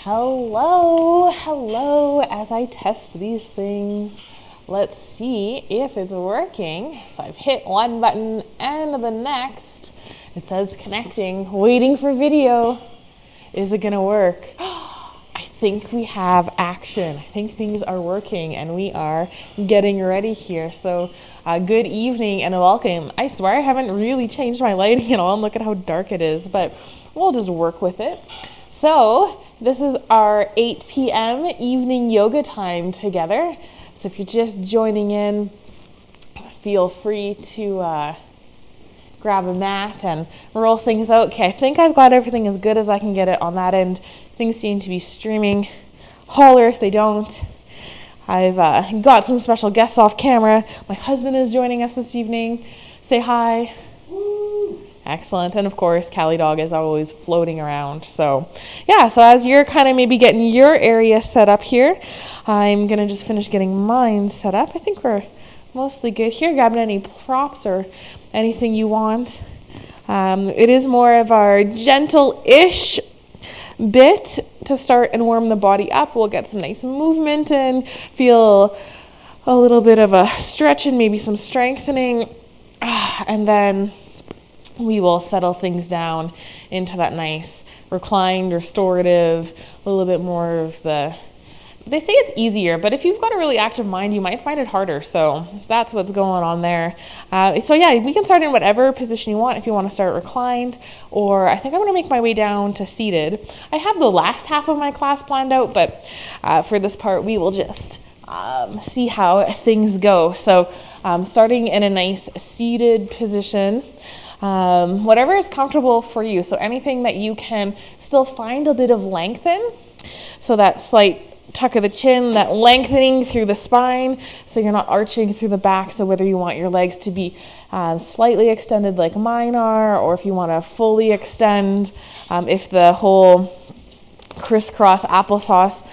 Hello, as I test these things. Let's see if it's working. So I've hit one button and the next. It says connecting, waiting for video. Is it gonna work? I think we have action. I think things are working and we are getting ready here. So good evening and welcome. I swear I haven't really changed my lighting at all, and look at how dark it is, but we'll just work with it. So this is our 8 p.m. evening yoga time together. So if you're just joining in, feel free to grab a mat and roll things out. Okay, I think I've got everything as good as I can get it on that end. Things seem to be streaming. Holler if they don't. I've got some special guests off camera. My husband is joining us this evening. Say hi. Woo. Excellent. And of course, Callie Dog is always floating around. So yeah, so as you're kind of maybe getting your area set up here, I'm going to just finish getting mine set up. I think we're mostly good here. Grabbing any props or anything you want. It is more of our gentle-ish bit to start and warm the body up. We'll get some nice movement and feel a little bit of a stretch and maybe some strengthening. And then we will settle things down into that nice reclined, restorative, a little bit more of the... They say it's easier, but if you've got a really active mind, you might find it harder. So that's what's going on there. So yeah, we can start in whatever position you want. If you want to start reclined, or I think I'm going to make my way down to seated. I have the last half of my class planned out, but for this part, we will just see how things go. So starting in a nice seated position, whatever is comfortable for you. So anything that you can still find a bit of length in. So that slight tuck of the chin, that lengthening through the spine, so you're not arching through the back. So whether you want your legs to be slightly extended like mine are, or if you want to fully extend, if the whole crisscross applesauce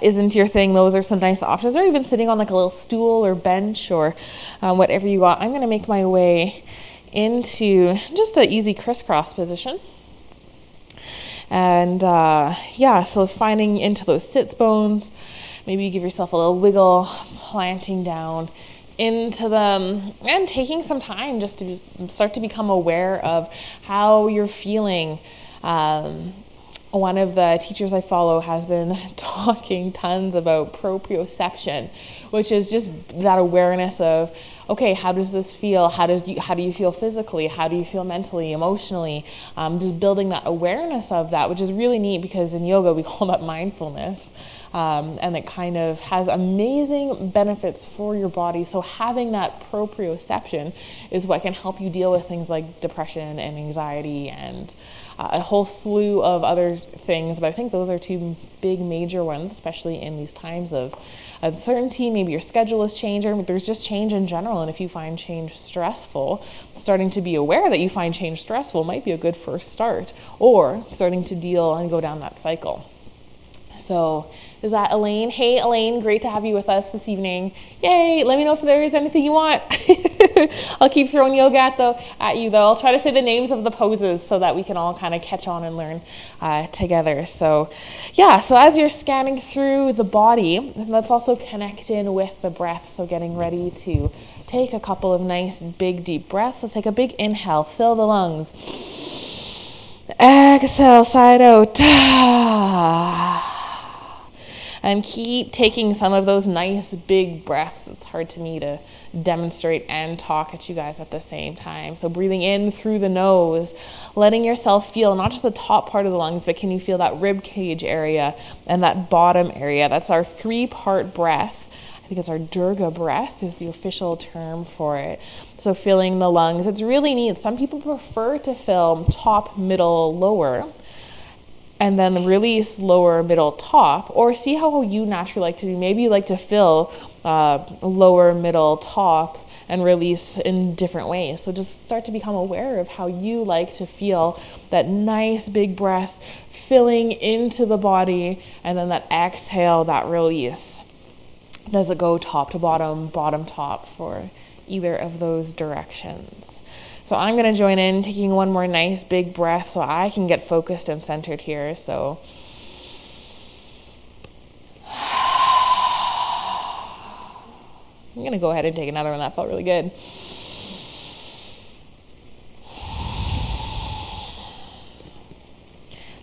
isn't your thing, those are some nice options. Or even sitting on like a little stool or bench or whatever you want. I'm going to make my way into just an easy crisscross position. And so finding into those sits bones, maybe you give yourself a little wiggle, planting down into them, and taking some time just to start to become aware of how you're feeling. One of the teachers I follow has been talking tons about proprioception, which is just that awareness of, okay, how does this feel? How do you feel physically? How do you feel mentally, emotionally? Just building that awareness of that, which is really neat because in yoga we call that mindfulness. And it kind of has amazing benefits for your body. So having that proprioception is what can help you deal with things like depression and anxiety and a whole slew of other things. But I think those are two big major ones, especially in these times of uncertainty. Maybe your schedule is changing, but there's just change in general. And if you find change stressful, starting to be aware that you find change stressful might be a good first start, or starting to deal and go down that cycle. So is that Elaine? Hey, Elaine, great to have you with us this evening. Yay, let me know if there is anything you want. I'll keep throwing yoga at you, though. I'll try to say the names of the poses so that we can all kind of catch on and learn together. So yeah, so as you're scanning through the body, let's also connect in with the breath. So getting ready to take a couple of nice, big, deep breaths. Let's take a big inhale, fill the lungs. Exhale, side out. And keep taking some of those nice big breaths. It's hard to me to demonstrate and talk at you guys at the same time. So breathing in through the nose, letting yourself feel not just the top part of the lungs, but can you feel that rib cage area and that bottom area? That's our 3-part breath. I think it's our Durga breath is the official term for it. So filling the lungs, it's really neat. Some people prefer to fill top, middle, lower, and then release lower, middle, top, or see how you naturally like to do. Maybe you like to fill lower, middle, top, and release in different ways. So just start to become aware of how you like to feel that nice big breath filling into the body, and then that exhale, that release. Does it go top to bottom, bottom top for either of those directions? So I'm going to join in, taking one more nice big breath so I can get focused and centered here. So I'm going to go ahead and take another one. That felt really good.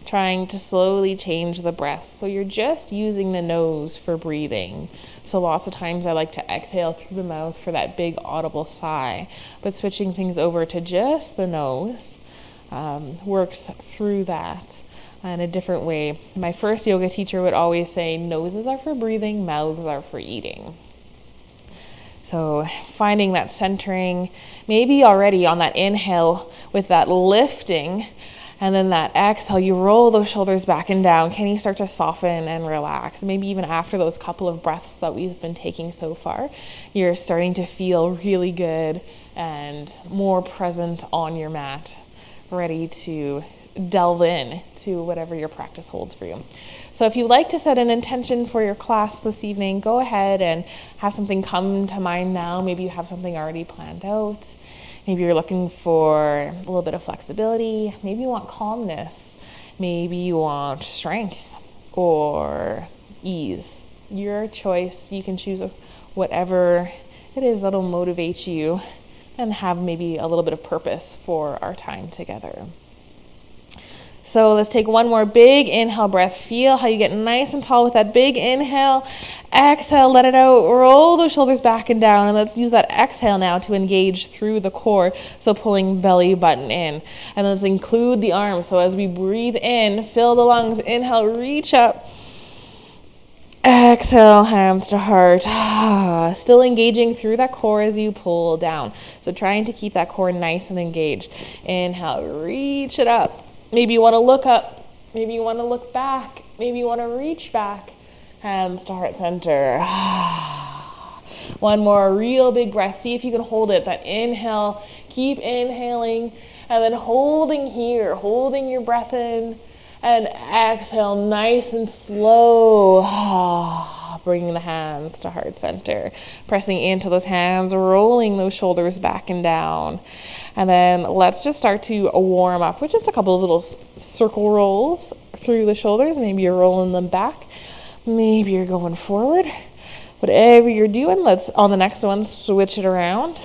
Trying to slowly change the breath. So you're just using the nose for breathing. So lots of times I like to exhale through the mouth for that big audible sigh. But switching things over to just the nose works through that in a different way. My first yoga teacher would always say, noses are for breathing, mouths are for eating. So finding that centering, maybe already on that inhale with that lifting, and then that exhale, you roll those shoulders back and down. Can you start to soften and relax? Maybe even after those couple of breaths that we've been taking so far, you're starting to feel really good and more present on your mat, ready to delve in to whatever your practice holds for you. So if you'd like to set an intention for your class this evening, go ahead and have something come to mind now. Maybe you have something already planned out. Maybe you're looking for a little bit of flexibility. Maybe you want calmness. Maybe you want strength or ease. Your choice. You can choose whatever it is that'll motivate you and have maybe a little bit of purpose for our time together. So let's take one more big inhale breath. Feel how you get nice and tall with that big inhale. Exhale, let it out. Roll those shoulders back and down. And let's use that exhale now to engage through the core. So pulling belly button in. And let's include the arms. So as we breathe in, fill the lungs. Inhale, reach up. Exhale, hands to heart. Still engaging through that core as you pull down. So trying to keep that core nice and engaged. Inhale, reach it up. Maybe you want to look up. Maybe you want to look back. Maybe you want to reach back. Hands to heart center. One more real big breath. See if you can hold it. That inhale. Keep inhaling. And then holding here. Holding your breath in. And exhale nice and slow. Bringing the hands to heart center. Pressing into those hands. Rolling those shoulders back and down. And then let's just start to warm up with just a couple of little circle rolls through the shoulders. Maybe you're rolling them back. Maybe you're going forward. Whatever you're doing, let's, on the next one, switch it around.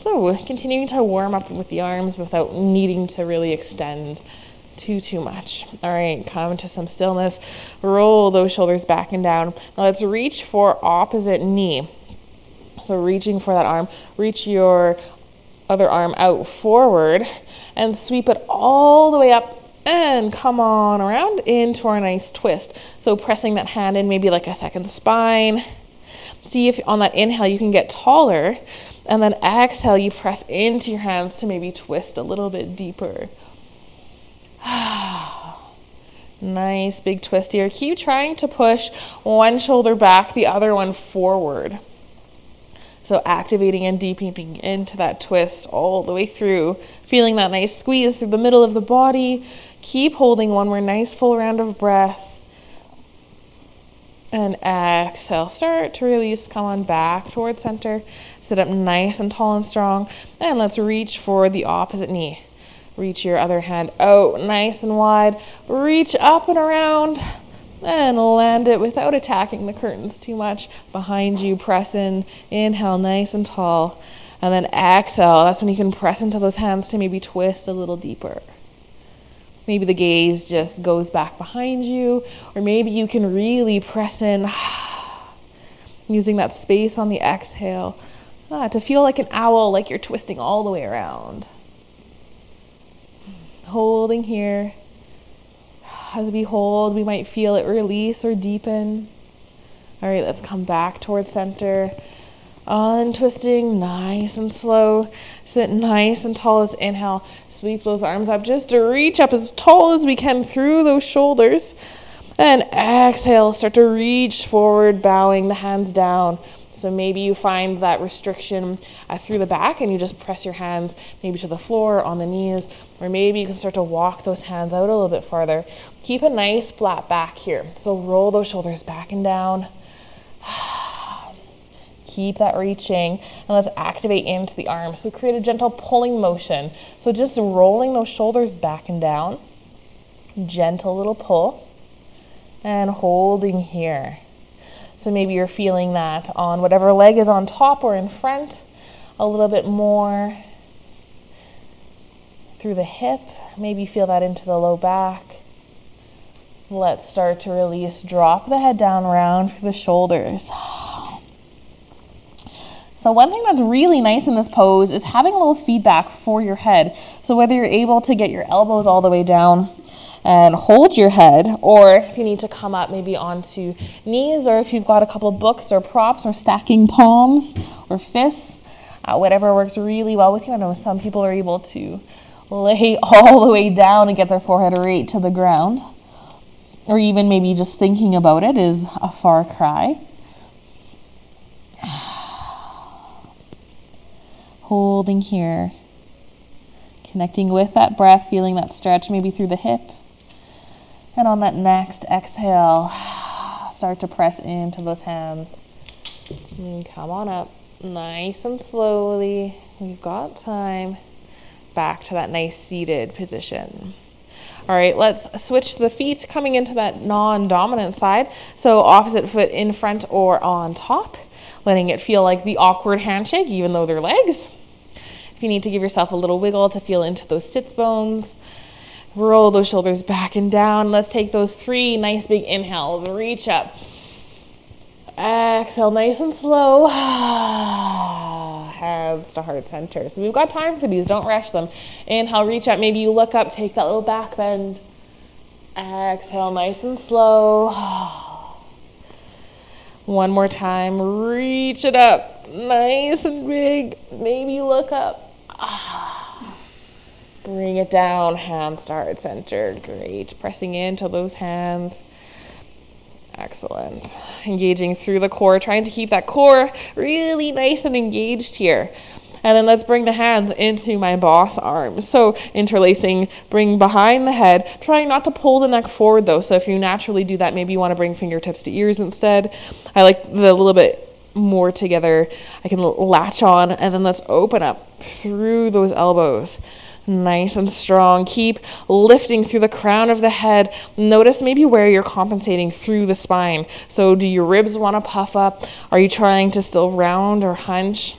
So continuing to warm up with the arms without needing to really extend too much. All right, come to some stillness. Roll those shoulders back and down. Now let's reach for opposite knee. So reaching for that arm. Reach your other arm out forward and sweep it all the way up and come on around into our nice twist. So pressing that hand in, maybe like a second spine. See if on that inhale you can get taller, and then exhale you press into your hands to maybe twist a little bit deeper. Nice big twist here. Keep trying to push one shoulder back, the other one forward. So activating and deepening into that twist all the way through. Feeling that nice squeeze through the middle of the body. Keep holding one more nice full round of breath. And exhale. Start to release. Come on back towards center. Sit up nice and tall and strong. And let's reach for the opposite knee. Reach your other hand out nice and wide. Reach up and around. And land it without attacking the curtains too much. Behind you, press in. Inhale, nice and tall. And then exhale. That's when you can press into those hands to maybe twist a little deeper. Maybe the gaze just goes back behind you. Or maybe you can really press in. Using that space on the exhale. To feel like an owl, like you're twisting all the way around. Holding here. As we hold, we might feel it release or deepen. All right, let's come back towards center. Untwisting, nice and slow. Sit nice and tall as inhale. Sweep those arms up just to reach up as tall as we can through those shoulders. And exhale, start to reach forward, bowing the hands down. So maybe you find that restriction through the back and you just press your hands maybe to the floor, on the knees, or maybe you can start to walk those hands out a little bit farther. Keep a nice flat back here. So roll those shoulders back and down. Keep that reaching, and let's activate into the arms. So create a gentle pulling motion. So just rolling those shoulders back and down. Gentle little pull, and holding here. So maybe you're feeling that on whatever leg is on top or in front, a little bit more through the hip. Maybe feel that into the low back. Let's start to release. Drop the head down, round through the shoulders. So one thing that's really nice in this pose is having a little feedback for your head. So whether you're able to get your elbows all the way down and hold your head, or if you need to come up maybe onto knees, or if you've got a couple books or props or stacking palms or fists, whatever works really well with you. I know some people are able to lay all the way down and get their forehead right to the ground, or even maybe just thinking about it is a far cry. Holding here, connecting with that breath, feeling that stretch maybe through the hip. And on that next exhale, start to press into those hands. And come on up, nice and slowly. We've got time. Back to that nice seated position. All right, let's switch the feet, coming into that non-dominant side. So opposite foot in front or on top, letting it feel like the awkward handshake, even though they're legs. If you need to give yourself a little wiggle to feel into those sits bones, roll those shoulders back and down. Let's take those 3 nice big inhales. Reach up. Exhale, nice and slow. Hands to heart center. So we've got time for these. Don't rush them. Inhale, reach up. Maybe you look up, take that little back bend. Exhale, nice and slow. One more time. Reach it up. Nice and big. Maybe you look up. Bring it down. Hands to heart center. Great. Pressing into those hands. Excellent. Engaging through the core, trying to keep that core really nice and engaged here. And then let's bring the hands into my boss arms. So interlacing, bring behind the head, trying not to pull the neck forward though. So if you naturally do that, maybe you want to bring fingertips to ears instead. I like the little bit more together. I can latch on, and then let's open up through those elbows. Nice and strong. Keep lifting through the crown of the head. Notice maybe where you're compensating through the spine. So do your ribs want to puff up? Are you trying to still round or hunch?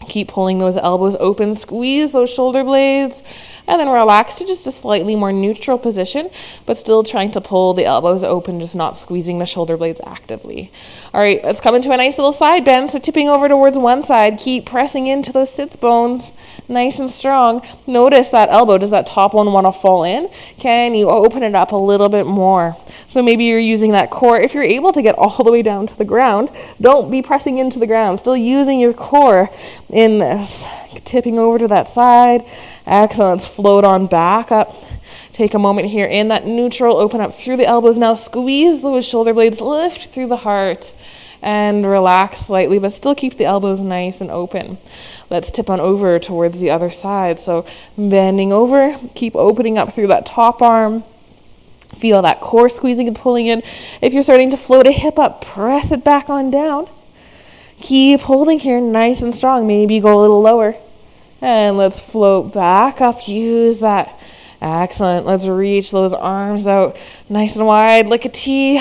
Keep pulling those elbows open. Squeeze those shoulder blades. And then relax to just a slightly more neutral position, but still trying to pull the elbows open, just not squeezing the shoulder blades actively. All right, let's come into a nice little side bend. So tipping over towards one side, keep pressing into those sits bones, nice and strong. Notice that elbow. Does that top one want to fall in? Can you open it up a little bit more? So maybe you're using that core. If you're able to get all the way down to the ground, don't be pressing into the ground. Still using your core in this. Tipping over to that side. Excellent. Float on back up. Take a moment here in that neutral. Open up through the elbows. Now squeeze those shoulder blades. Lift through the heart and relax slightly, but still keep the elbows nice and open. Let's tip on over towards the other side. So bending over. Keep opening up through that top arm. Feel that core squeezing and pulling in. If you're starting to float a hip up, press it back on down. Keep holding here nice and strong. Maybe go a little lower. And let's float back up. Use that. Excellent. Let's reach those arms out nice and wide like a T.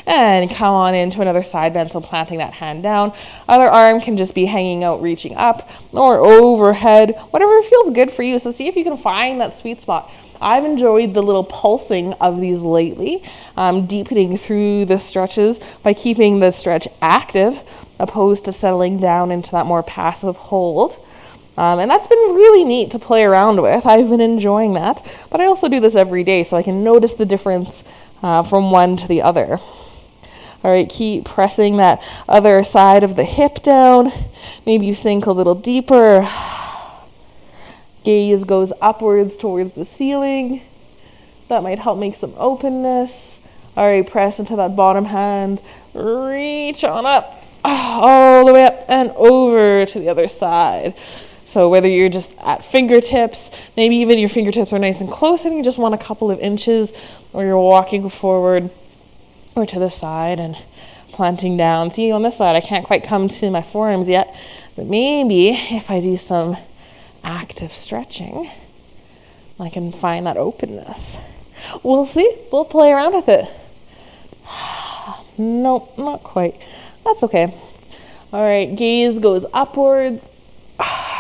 And come on into another side bend. So planting that hand down. Other arm can just be hanging out, reaching up or overhead. Whatever feels good for you. So see if you can find that sweet spot. I've enjoyed the little pulsing of these lately. Deepening through the stretches by keeping the stretch active, opposed to settling down into that more passive hold. And that's been really neat to play around with. I've been enjoying that. But I also do this every day, so I can notice the difference from one to the other. All right, keep pressing that other side of the hip down. Maybe you sink a little deeper. Gaze goes upwards towards the ceiling. That might help make some openness. All right, press into that bottom hand. Reach on up, all the way up and over to the other side. So whether you're just at fingertips, maybe even your fingertips are nice and close and you just want a couple of inches, or you're walking forward or to the side and planting down. See, on this side, I can't quite come to my forearms yet, but maybe if I do some active stretching, I can find that openness. We'll see. We'll play around with it. Nope, not quite. That's okay. All right, gaze goes upwards.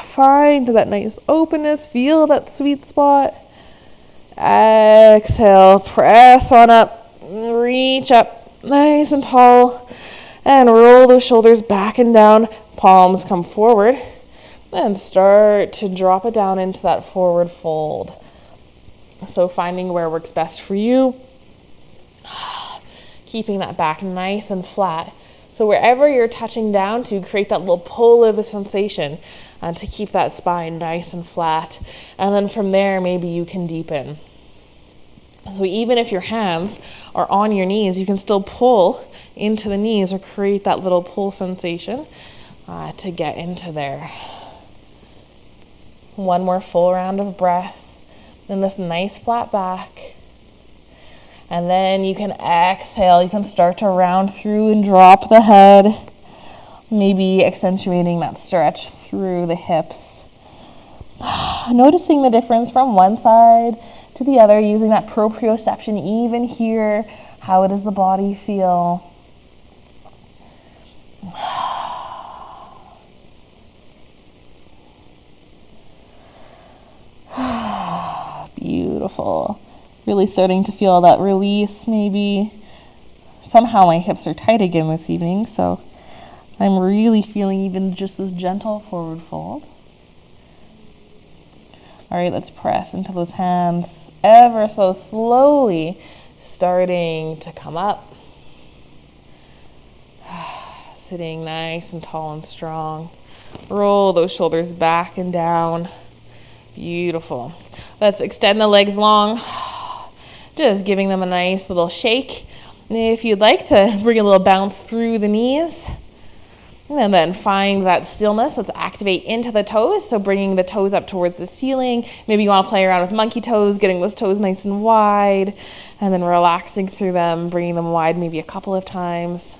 Find that nice openness. Feel that sweet spot. Exhale, press on up. Reach up nice and tall. And roll those shoulders back and down. Palms come forward. And start to drop it down into that forward fold. So finding where works best for you. Keeping that back nice and flat. So wherever you're touching down to, create that little pull of a sensation to keep that spine nice and flat. And then from there, maybe you can deepen. So even if your hands are on your knees, you can still pull into the knees or create that little pull sensation to get into there. One more full round of breath. Then this nice flat back. And then you can exhale. You can start to round through and drop the head. Maybe accentuating that stretch through the hips. Noticing the difference from one side to the other, using that proprioception even here. How does the body feel? Beautiful. Really starting to feel that release maybe. Somehow my hips are tight again this evening, so I'm really feeling even just this gentle forward fold. All right, let's press into those hands ever so slowly, starting to come up. Sitting nice and tall and strong. Roll those shoulders back and down. Beautiful. Let's extend the legs long. Just giving them a nice little shake. If you'd like to bring a little bounce through the knees. And then find that stillness. Let's activate into the toes. So bringing the toes up towards the ceiling. Maybe you want to play around with monkey toes, getting those toes nice and wide. And then relaxing through them, bringing them wide maybe a couple of times.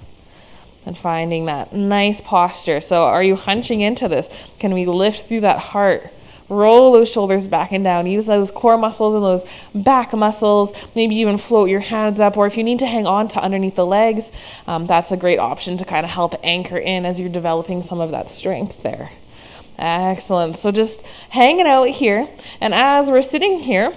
And finding that nice posture. So are you hunching into this? Can we lift through that heart? Roll those shoulders back and down. Use those core muscles and those back muscles. Maybe even float your hands up. Or if you need to hang on to underneath the legs, that's a great option to kind of help anchor in as you're developing some of that strength there. Excellent. So just hanging out here. And as we're sitting here,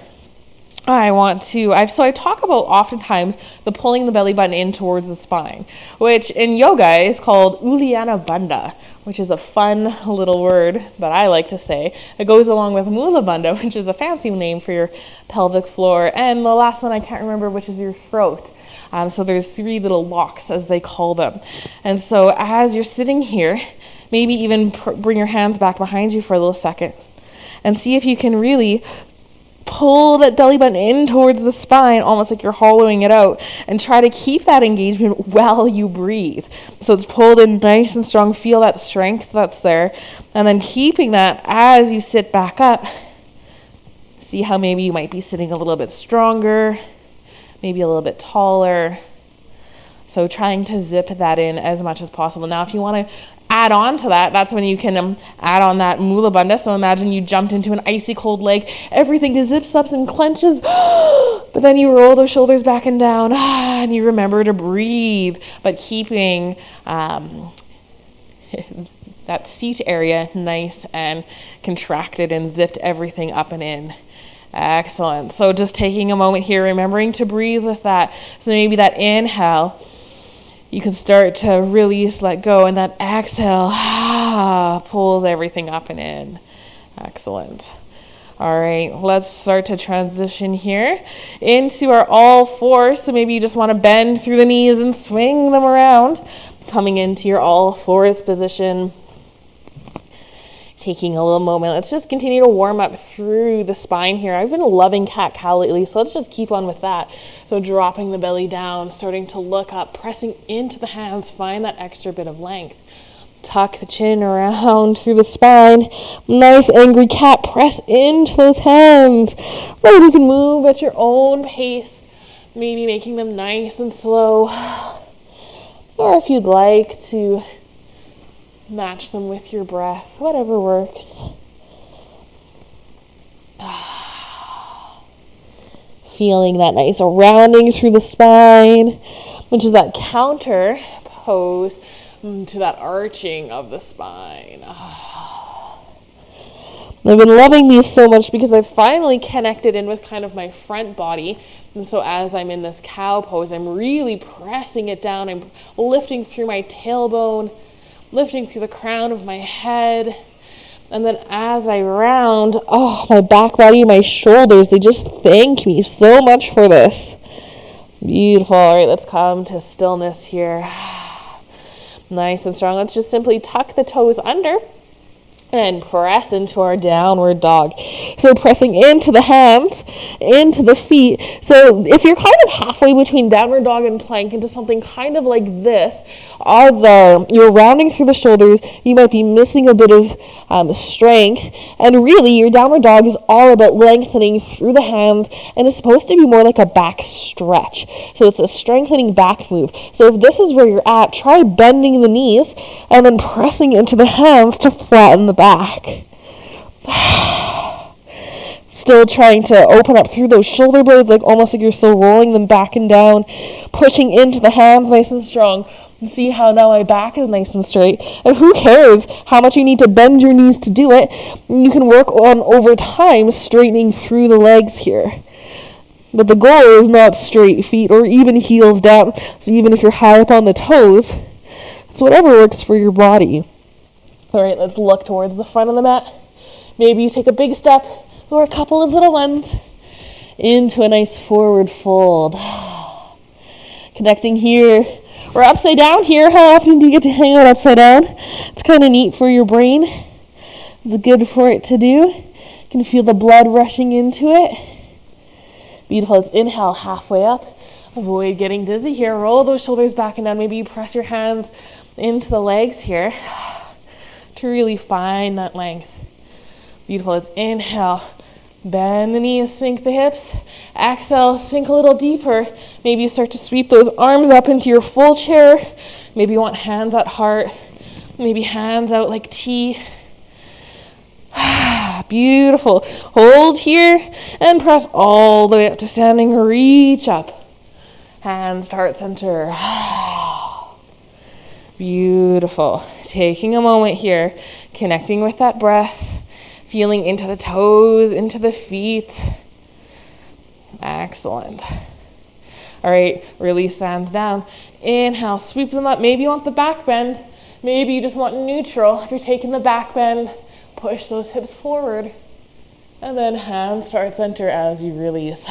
I talk about oftentimes the pulling the belly button in towards the spine, which in yoga is called Uddiyana Bandha, which is a fun little word that I like to say. It goes along with Mula Bandha, which is a fancy name for your pelvic floor, and the last one I can't remember, which is your throat. So there's 3 little locks, as they call them. And so as you're sitting here, maybe even bring your hands back behind you for a little second and see if you can really pull that belly button in towards the spine, almost like you're hollowing it out, and try to keep that engagement while you breathe. So it's pulled in nice and strong. Feel that strength that's there. And then keeping that as you sit back up. See how maybe you might be sitting a little bit stronger, maybe a little bit taller. So trying to zip that in as much as possible. Now, if you want to add on to that, that's when you can add on that Mula Bandha. So imagine you jumped into an icy cold lake. Everything zips up and clenches. But then you roll those shoulders back and down. And you remember to breathe. But keeping that seat area nice and contracted and zipped everything up and in. Excellent. So just taking a moment here, remembering to breathe with that. So maybe that inhale, you can start to release, let go, and that exhale pulls everything up and in. Excellent. All right, let's start to transition here into our all fours. So maybe you just want to bend through the knees and swing them around, coming into your all fours position. Taking a little moment. Let's just continue to warm up through the spine here. I've been loving cat-cow lately, so let's just keep on with that. So dropping the belly down, starting to look up, pressing into the hands, find that extra bit of length. Tuck the chin around through the spine. Nice angry cat, press into those hands. Right, you can move at your own pace, maybe making them nice and slow. Or if you'd like to match them with your breath, whatever works. Feeling that nice rounding through the spine. which is that counter pose to that arching of the spine. I've been loving these so much because I've finally connected in with kind of my front body. And so as I'm in this cow pose, I'm really pressing it down. I'm lifting through my tailbone, lifting through the crown of my head. And then as I round, my back body, my shoulders, they just thank me so much for this. Beautiful. All right, let's come to stillness here. Nice and strong. Let's just simply tuck the toes under and press into our downward dog. So pressing into the hands, into the feet. So if you're kind of halfway between downward dog and plank into something kind of like this, odds are you're rounding through the shoulders, you might be missing a bit of strength, and really your downward dog is all about lengthening through the hands, and it's supposed to be more like a back stretch. So it's a strengthening back move. So if this is where you're at, try bending the knees and then pressing into the hands to flatten the back. Still trying to open up through those shoulder blades, like almost like you're still rolling them back and down, pushing into the hands nice and strong. And see how now my back is nice and straight. And who cares how much you need to bend your knees to do it? You can work on over time straightening through the legs here. But the goal is not straight feet or even heels down. So even if you're high up on the toes, it's whatever works for your body. All right, let's look towards the front of the mat. Maybe you take a big step or a couple of little ones into a nice forward fold. Connecting here. We're upside down here. How often do you get to hang out upside down? It's kind of neat for your brain. It's good for it to do. You can feel the blood rushing into it. Beautiful. Let's inhale halfway up. Avoid getting dizzy here. Roll those shoulders back and down. Maybe you press your hands into the legs here to really find that length. Beautiful. Let's inhale. Bend the knees, sink the hips. Exhale, sink a little deeper. Maybe you start to sweep those arms up into your full chair. Maybe you want hands at heart. Maybe hands out like T. Beautiful. Hold here and press all the way up to standing. Reach up. Hands to heart center. Beautiful. Taking a moment here, connecting with that breath. Feeling into the toes, into the feet. Excellent. All right, release the hands down. Inhale, sweep them up. Maybe you want the back bend. Maybe you just want neutral. If you're taking the back bend, push those hips forward. And then hands to heart center as you release.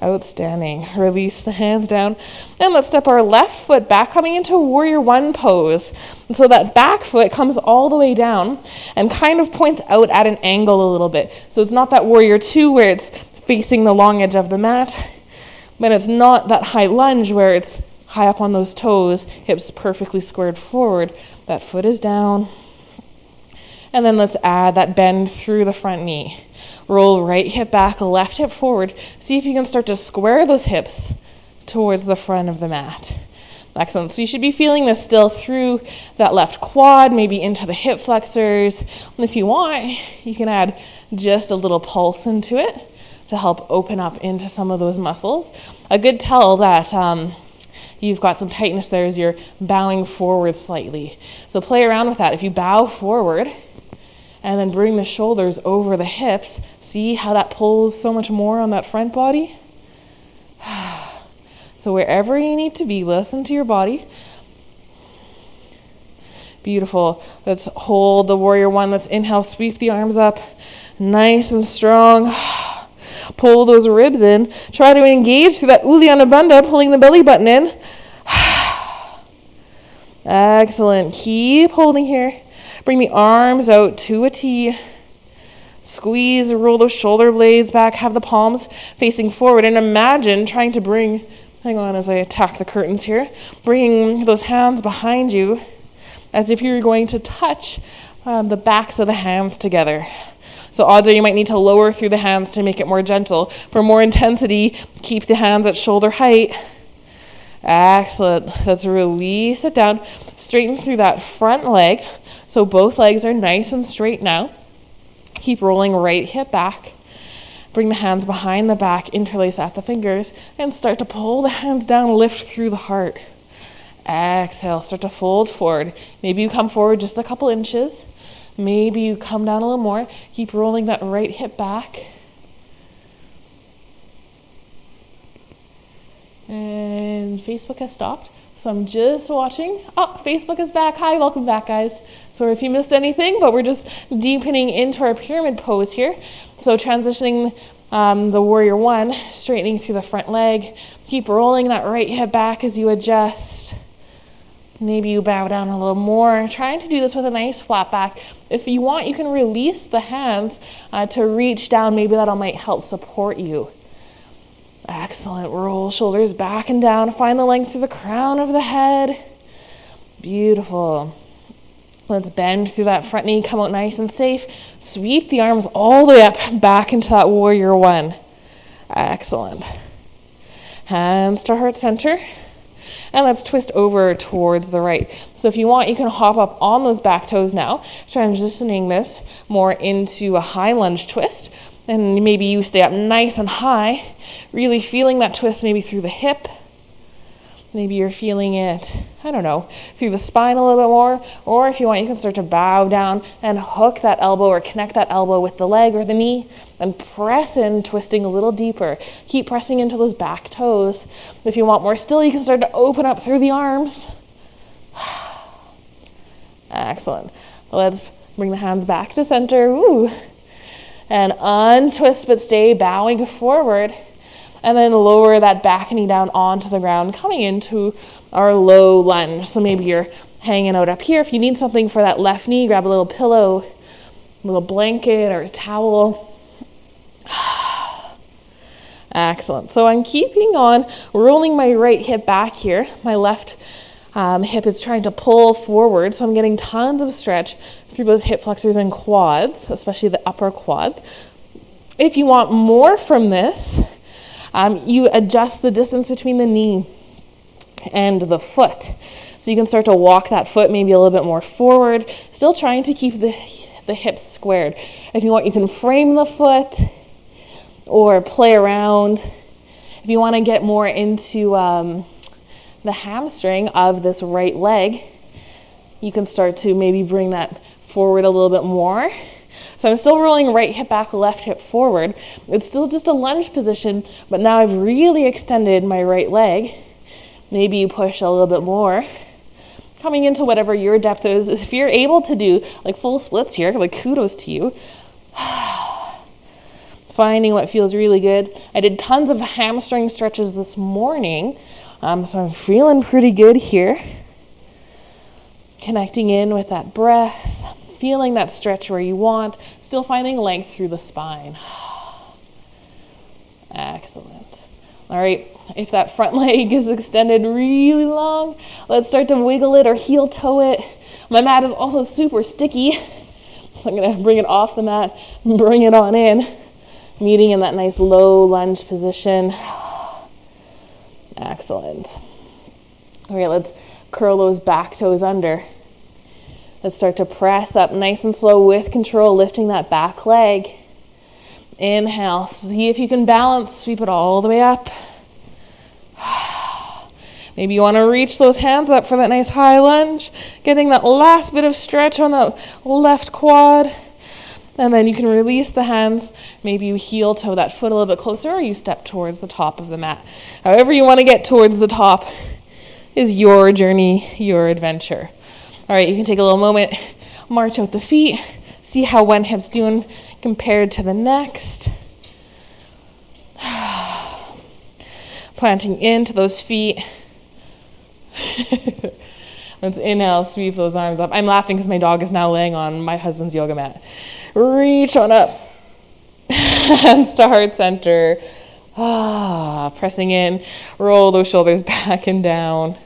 Outstanding. Release the hands down. And let's step our left foot back, coming into warrior one pose. And so that back foot comes all the way down and kind of points out at an angle a little bit. So it's not that warrior two where it's facing the long edge of the mat, but it's not that high lunge where it's high up on those toes, hips perfectly squared forward. That foot is down. And then let's add that bend through the front knee. Roll right hip back, left hip forward. See if you can start to square those hips towards the front of the mat. Excellent. So you should be feeling this still through that left quad, maybe into the hip flexors. And if you want, you can add just a little pulse into it to help open up into some of those muscles. A good tell that you've got some tightness there is you're bowing forward slightly. So play around with that. If you bow forward, and then bring the shoulders over the hips. See how that pulls so much more on that front body? So wherever you need to be, listen to your body. Beautiful. Let's hold the warrior one. Let's inhale, sweep the arms up. Nice and strong. Pull those ribs in. Try to engage through that Uddiyana Bandha, pulling the belly button in. Excellent. Keep holding here. Bring the arms out to a T. Squeeze, roll those shoulder blades back. Have the palms facing forward. And imagine trying to bring, hang on as I attack the curtains here, bringing those hands behind you as if you're going to touch the backs of the hands together. So odds are you might need to lower through the hands to make it more gentle. For more intensity, keep the hands at shoulder height. Excellent. Let's release it down. Straighten through that front leg. So both legs are nice and straight now. Keep rolling right hip back. Bring the hands behind the back, interlace at the fingers, and start to pull the hands down, lift through the heart. Exhale, start to fold forward. Maybe you come forward just a couple inches. Maybe you come down a little more. Keep rolling that right hip back. And Facebook has stopped. So I'm just watching. Oh, Facebook is back. Hi, welcome back, guys. Sorry if you missed anything, but we're just deepening into our pyramid pose here. So transitioning the warrior one, straightening through the front leg. Keep rolling that right hip back as you adjust. Maybe you bow down a little more. Trying to do this with a nice flat back. If you want, you can release the hands to reach down. Maybe that might help support you. Excellent. Roll shoulders back and down. Find the length through the crown of the head. Beautiful. Let's bend through that front knee. Come out nice and safe. Sweep the arms all the way up, back into that warrior one. Excellent. Hands to heart center. And let's twist over towards the right. So if you want, you can hop up on those back toes now, transitioning this more into a high lunge twist. And maybe you stay up nice and high, really feeling that twist maybe through the hip. Maybe you're feeling it, I don't know, through the spine a little bit more. Or if you want, you can start to bow down and hook that elbow or connect that elbow with the leg or the knee and press in, twisting a little deeper. Keep pressing into those back toes. If you want more still, you can start to open up through the arms. Excellent. Let's bring the hands back to center. Ooh. And untwist, but stay bowing forward. And then lower that back knee down onto the ground, coming into our low lunge. So maybe you're hanging out up here. If you need something for that left knee, grab a little pillow, a little blanket or a towel. Excellent. So I'm keeping on rolling my right hip back here. My left hip is trying to pull forward, so I'm getting tons of stretch through those hip flexors and quads, especially the upper quads. If you want more from this, you adjust the distance between the knee and the foot. So you can start to walk that foot maybe a little bit more forward, still trying to keep the hips squared. If you want, you can frame the foot or play around. If you want to get more into the hamstring of this right leg, you can start to maybe bring that forward a little bit more. So I'm still rolling right hip back, left hip forward. It's still just a lunge position, but now I've really extended my right leg. Maybe you push a little bit more. Coming into whatever your depth is. If you're able to do like full splits here, like kudos to you. Finding what feels really good. I did tons of hamstring stretches this morning, so I'm feeling pretty good here. Connecting in with that breath, feeling that stretch where you want, still finding length through the spine. Excellent. All right, if that front leg is extended really long, let's start to wiggle it or heel toe it. My mat is also super sticky, so I'm going to bring it off the mat, bring it on in, meeting in that nice low lunge position. Excellent. All right, let's curl those back toes under. Let's start to press up nice and slow with control, lifting that back leg. Inhale. See if you can balance. Sweep it all the way up. Maybe you want to reach those hands up for that nice high lunge, getting that last bit of stretch on that left quad. And then you can release the hands. Maybe you heel toe that foot a little bit closer, or you step towards the top of the mat. However you want to get towards the top is your journey, your adventure. All right, you can take a little moment, march out the feet, see how one hip's doing compared to the next. Planting into those feet. Let's inhale, sweep those arms up. I'm laughing because my dog is now laying on my husband's yoga mat. Reach on up. Hands to heart center. Pressing in. Roll those shoulders back and down.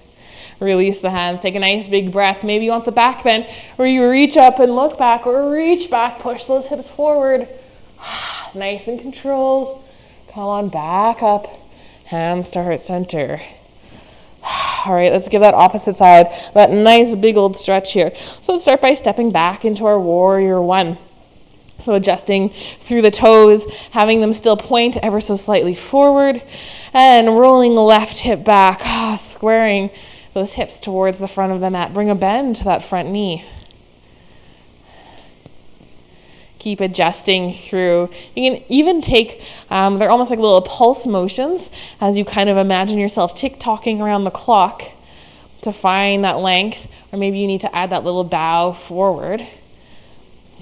Release the hands. Take a nice big breath. Maybe you want the back bend where you reach up and look back, or reach back. Push those hips forward. Nice and controlled. Come on, back up. Hands to heart center. All right, let's give that opposite side that nice big old stretch here. So let's start by stepping back into our warrior one. So adjusting through the toes, having them still point ever so slightly forward, and rolling left hip back, squaring those hips towards the front of the mat. Bring a bend to that front knee. Keep adjusting through. You can even take, they're almost like little pulse motions as you kind of imagine yourself tick-tocking around the clock to find that length, or maybe you need to add that little bow forward.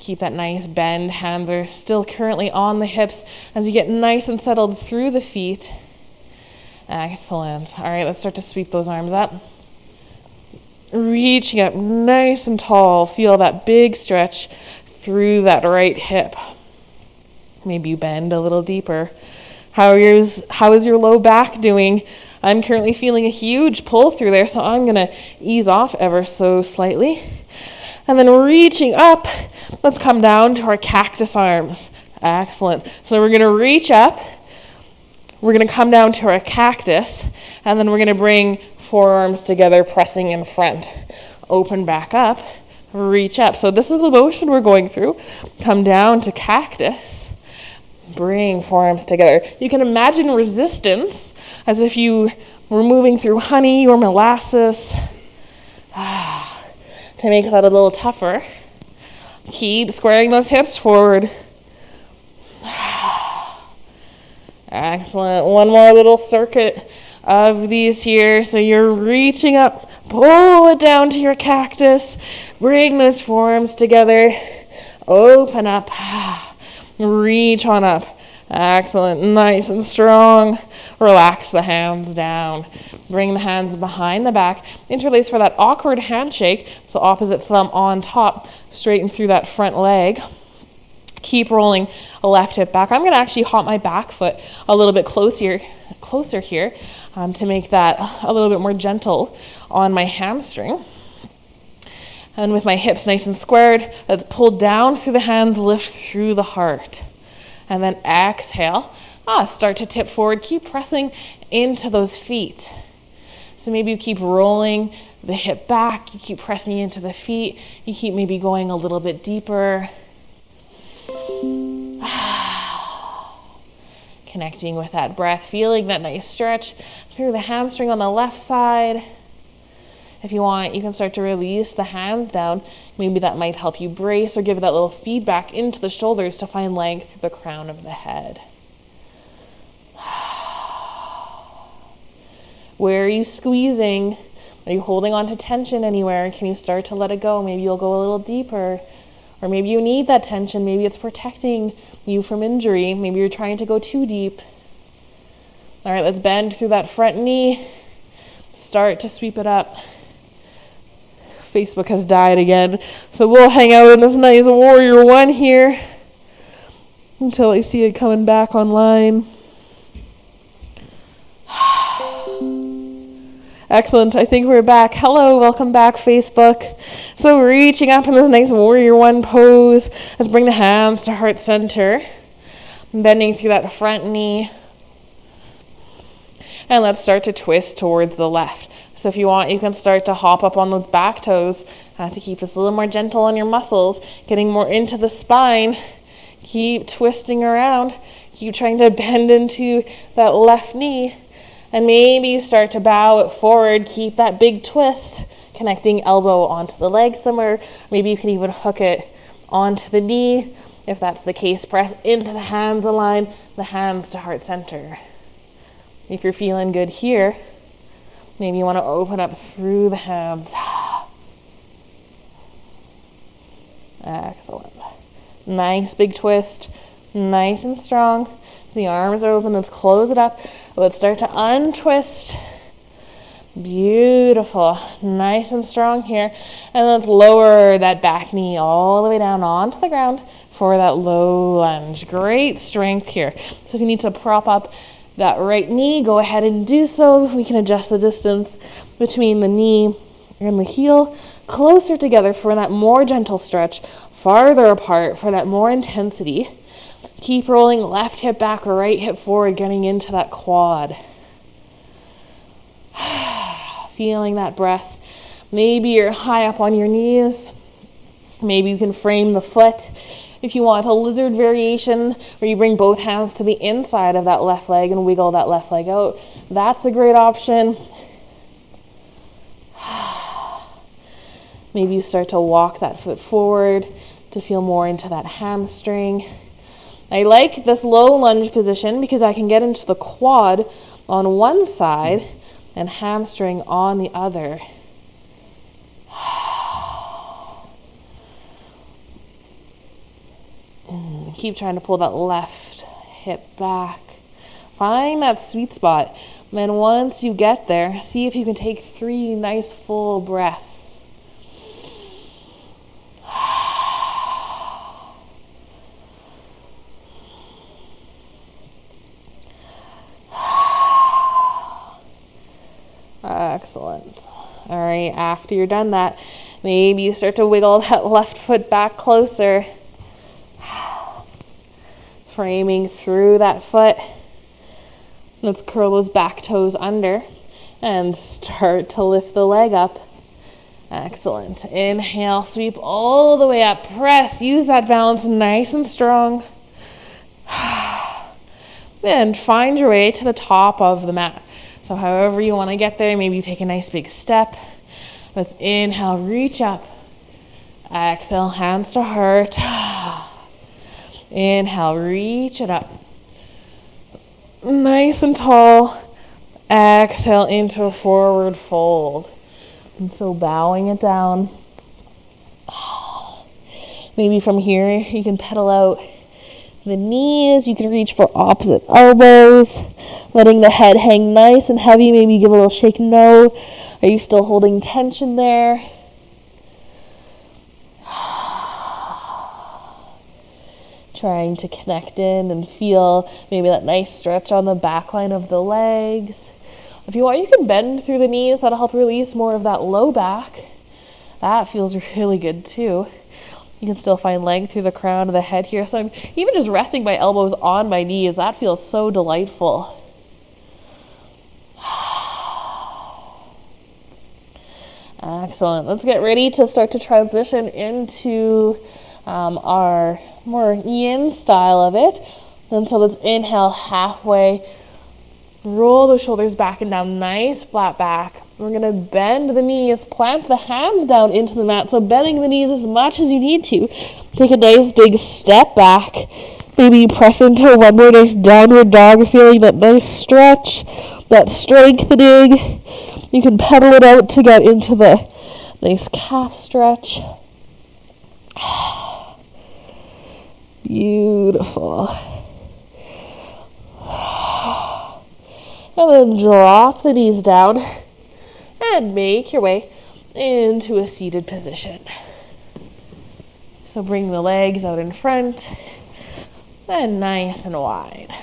Keep that nice bend. Hands are still currently on the hips as you get nice and settled through the feet. Excellent. All right, let's start to sweep those arms up. Reaching up nice and tall. Feel that big stretch through that right hip. Maybe you bend a little deeper. How is your low back doing? I'm currently feeling a huge pull through there, so I'm going to ease off ever so slightly. And then reaching up, let's come down to our cactus arms. Excellent. So we're going to reach up. We're going to come down to our cactus, and then we're going to bring forearms together, pressing in front. Open back up, reach up. So this is the motion we're going through. Come down to cactus, bring forearms together. You can imagine resistance as if you were moving through honey or molasses. To make that a little tougher, keep squaring those hips forward. Excellent. One more little circuit of these here. So you're reaching up, pull it down to your cactus, bring those forearms together, open up, reach on up. Excellent. Nice and strong. Relax the hands down. Bring the hands behind the back. Interlace for that awkward handshake. So opposite thumb on top. Straighten through that front leg. Keep rolling a left hip back. I'm going to actually hop my back foot a little bit closer here to make that a little bit more gentle on my hamstring. And with my hips nice and squared, let's pull down through the hands, lift through the heart. And then exhale. Start to tip forward. Keep pressing into those feet. So maybe you keep rolling the hip back. You keep pressing into the feet. You keep maybe going a little bit deeper. Connecting with that breath. Feeling that nice stretch through the hamstring on the left side. If you want, you can start to release the hands down. Maybe that might help you brace or give that little feedback into the shoulders to find length through the crown of the head. Where are you squeezing? Are you holding on to tension anywhere? Can you start to let it go? Maybe you'll go a little deeper. Or maybe you need that tension. Maybe it's protecting you from injury. Maybe you're trying to go too deep. All right, let's bend through that front knee. Start to sweep it up. Facebook has died again, so we'll hang out in this nice warrior one here until I see it coming back online. Excellent. I think we're back. Hello, welcome back, Facebook. So reaching up in this nice warrior one pose. Let's bring the hands to heart center. Bending through that front knee. And let's start to twist towards the left. So if you want, you can start to hop up on those back toes to keep this a little more gentle on your muscles, getting more into the spine. Keep twisting around. Keep trying to bend into that left knee. And maybe you start to bow it forward. Keep that big twist, connecting elbow onto the leg somewhere. Maybe you can even hook it onto the knee. If that's the case, press into the hands, align the hands to heart center. If you're feeling good here, maybe you want to open up through the hands. Excellent. Nice big twist. Nice and strong. The arms are open. Let's close it up. Let's start to untwist. Beautiful. Nice and strong here. And let's lower that back knee all the way down onto the ground for that low lunge. Great strength here. So if you need to prop up that right knee, go ahead and do so. We can adjust the distance between the knee and the heel closer together for that more gentle stretch, farther apart for that more intensity. Keep rolling left hip back or right hip forward, getting into that quad. Feeling that breath. Maybe you're high up on your knees. Maybe you can frame the foot If you want a lizard variation where you bring both hands to the inside of that left leg and wiggle that left leg out, that's a great option. Maybe you start to walk that foot forward to feel more into that hamstring. I like this low lunge position because I can get into the quad on one side and hamstring on the other. Keep trying to pull that left hip back. Find that sweet spot. And then once you get there, see if you can take 3 nice full breaths. Excellent. All right, after you're done that, maybe you start to wiggle that left foot back closer. Framing through that foot. Let's curl those back toes under and start to lift the leg up. Excellent. Inhale, sweep all the way up. Press, use that balance nice and strong. Then find your way to the top of the mat. So however you want to get there, maybe you take a nice big step. Let's inhale, reach up. Exhale, hands to heart. Inhale, reach it up. Nice and tall. Exhale into a forward fold. And so bowing it down. Maybe from here you can pedal out the knees. You can reach for opposite elbows. Letting the head hang nice and heavy. Maybe give a little shake no. Are you still holding tension there? Trying to connect in and feel maybe that nice stretch on the back line of the legs. If you want, you can bend through the knees. That'll help release more of that low back. That feels really good too. You can still find length through the crown of the head here. So I'm even just resting my elbows on my knees. That feels so delightful. Excellent. Let's get ready to start to transition into our more yin style of it. And so let's inhale halfway. Roll the shoulders back and down. Nice flat back. We're going to bend the knees, plant the hands down into the mat. So bending the knees as much as you need to. Take a nice big step back. Maybe you press into one more nice downward dog, feeling that nice stretch, that strengthening. You can pedal it out to get into the nice calf stretch. Beautiful. And then drop the knees down and make your way into a seated position. So bring the legs out in front and nice and wide.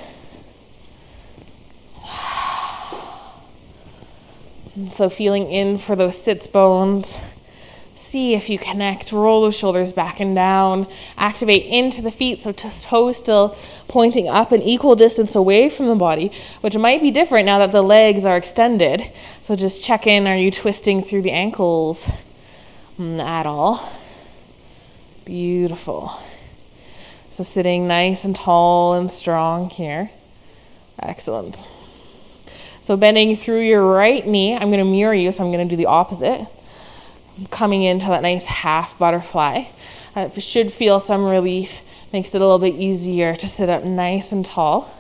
And so feeling in for those sits bones. See if you connect, roll those shoulders back and down, activate into the feet, so toes still pointing up an equal distance away from the body, which might be different now that the legs are extended. So just check in, are you twisting through the ankles at all? Beautiful. So sitting nice and tall and strong here. Excellent. So bending through your right knee, I'm going to mirror you, so I'm going to do the opposite. Coming into that nice half butterfly. It should feel some relief. Makes it a little bit easier to sit up nice and tall.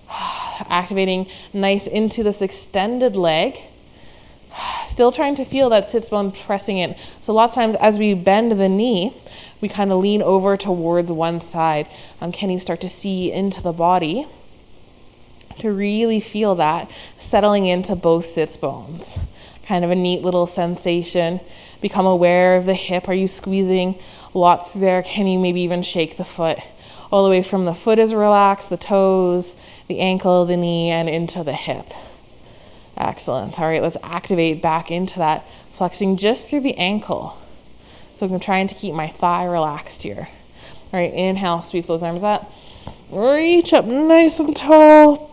Activating nice into this extended leg. Still trying to feel that sits bone pressing in. So lots of times as we bend the knee, we kind of lean over towards one side. Can you start to see into the body to really feel that settling into both sits bones? Kind of a neat little sensation. Become aware of the hip. Are you squeezing lots there? Can you maybe even shake the foot? All the way from the foot is relaxed, the toes, the ankle, the knee, and into the hip. Excellent. All right, let's activate back into that, flexing just through the ankle. So I'm trying to keep my thigh relaxed here. All right, inhale, sweep those arms up. Reach up nice and tall.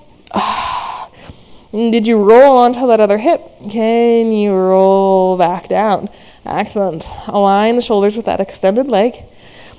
Did you roll onto that other hip? Can you roll back down? Excellent. Align the shoulders with that extended leg.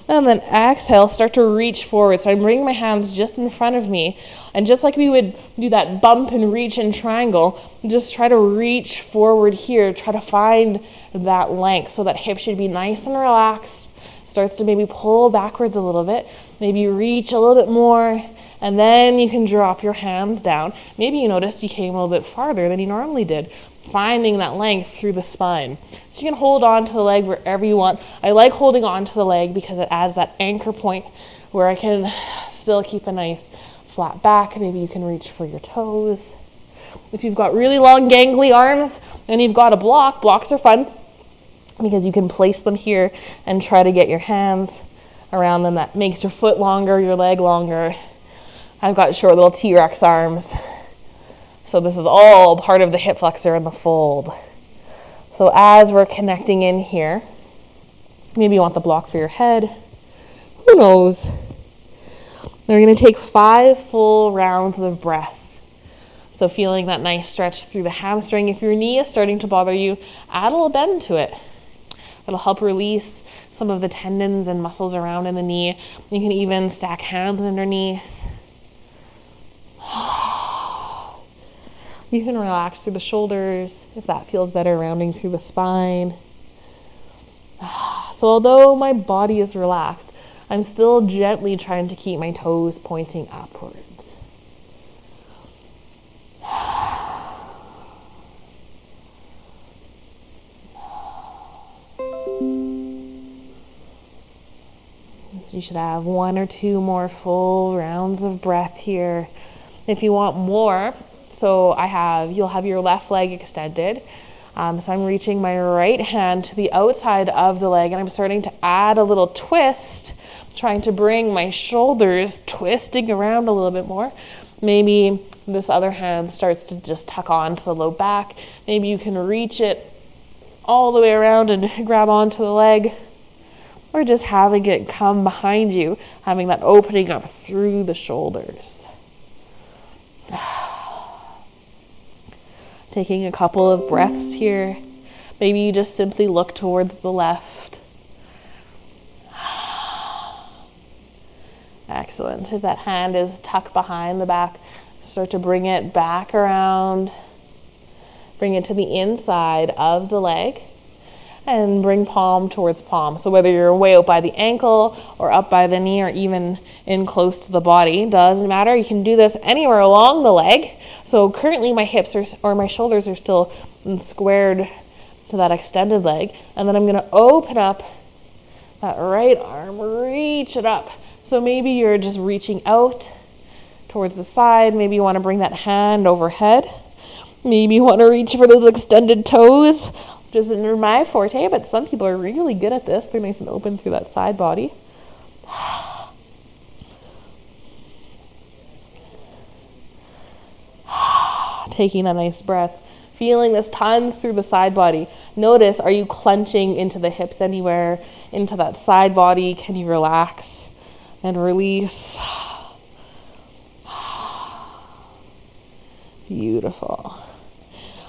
And then exhale, start to reach forward. So I'm bringing my hands just in front of me. And just like we would do that bump and reach in triangle, just try to reach forward here. Try to find that length. So that hip should be nice and relaxed. Starts to maybe pull backwards a little bit. Maybe reach a little bit more. And then you can drop your hands down. Maybe you noticed you came a little bit farther than you normally did. Finding that length through the spine. So you can hold on to the leg wherever you want. I like holding on to the leg because it adds that anchor point where I can still keep a nice flat back. Maybe you can reach for your toes. If you've got really long gangly arms and you've got a block, blocks are fun because you can place them here and try to get your hands around them. That makes your foot longer, your leg longer. I've got short little T-Rex arms. So this is all part of the hip flexor and the fold. So as we're connecting in here, maybe you want the block for your head. Who knows? We're going to take 5 full rounds of breath. So feeling that nice stretch through the hamstring. If your knee is starting to bother you, add a little bend to it. It'll help release some of the tendons and muscles around in the knee. You can even stack hands underneath. You can relax through the shoulders if that feels better, rounding through the spine. So although my body is relaxed, I'm still gently trying to keep my toes pointing upwards. So you should have 1 or 2 more full rounds of breath here. If you want more, so you'll have your left leg extended. So I'm reaching my right hand to the outside of the leg and I'm starting to add a little twist, trying to bring my shoulders twisting around a little bit more. Maybe this other hand starts to just tuck onto the low back. Maybe you can reach it all the way around and grab onto the leg, or just having it come behind you, having that opening up through the shoulders. Taking a couple of breaths here. Maybe you just simply look towards the left. Excellent. If that hand is tucked behind the back, start to bring it back around. Bring it to the inside of the leg. And bring palm towards palm. So whether you're way out by the ankle or up by the knee or even in close to the body, doesn't matter. You can do this anywhere along the leg. So currently my my shoulders are still squared to that extended leg. And then I'm going to open up that right arm, reach it up. So maybe you're just reaching out towards the side. Maybe you want to bring that hand overhead. Maybe you want to reach for those extended toes, which isn't my forte, but some people are really good at this. They're nice and open through that side body. Taking a nice breath. Feeling this tons through the side body. Notice, are you clenching into the hips anywhere? Into that side body? Can you relax and release? Beautiful.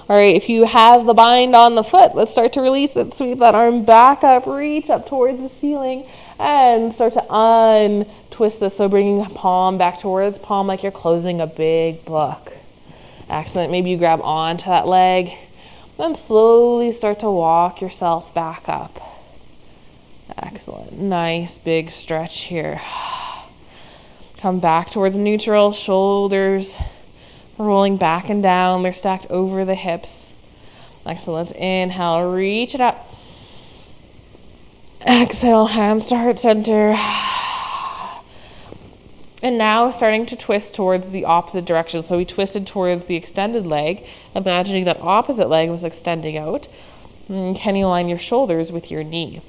All right, if you have the bind on the foot, let's start to release it. Sweep that arm back up, reach up towards the ceiling, and start to untwist this. So bringing palm back towards palm like you're closing a big book. Excellent. Maybe you grab onto that leg, then slowly start to walk yourself back up. Excellent. Nice big stretch here. Come back towards neutral, shoulders rolling back and down. They're stacked over the hips. Excellent. Let's inhale, reach it up. Exhale, hands to heart center. And now starting to twist towards the opposite direction. So we twisted towards the extended leg, imagining that opposite leg was extending out. And can you align your shoulders with your knee?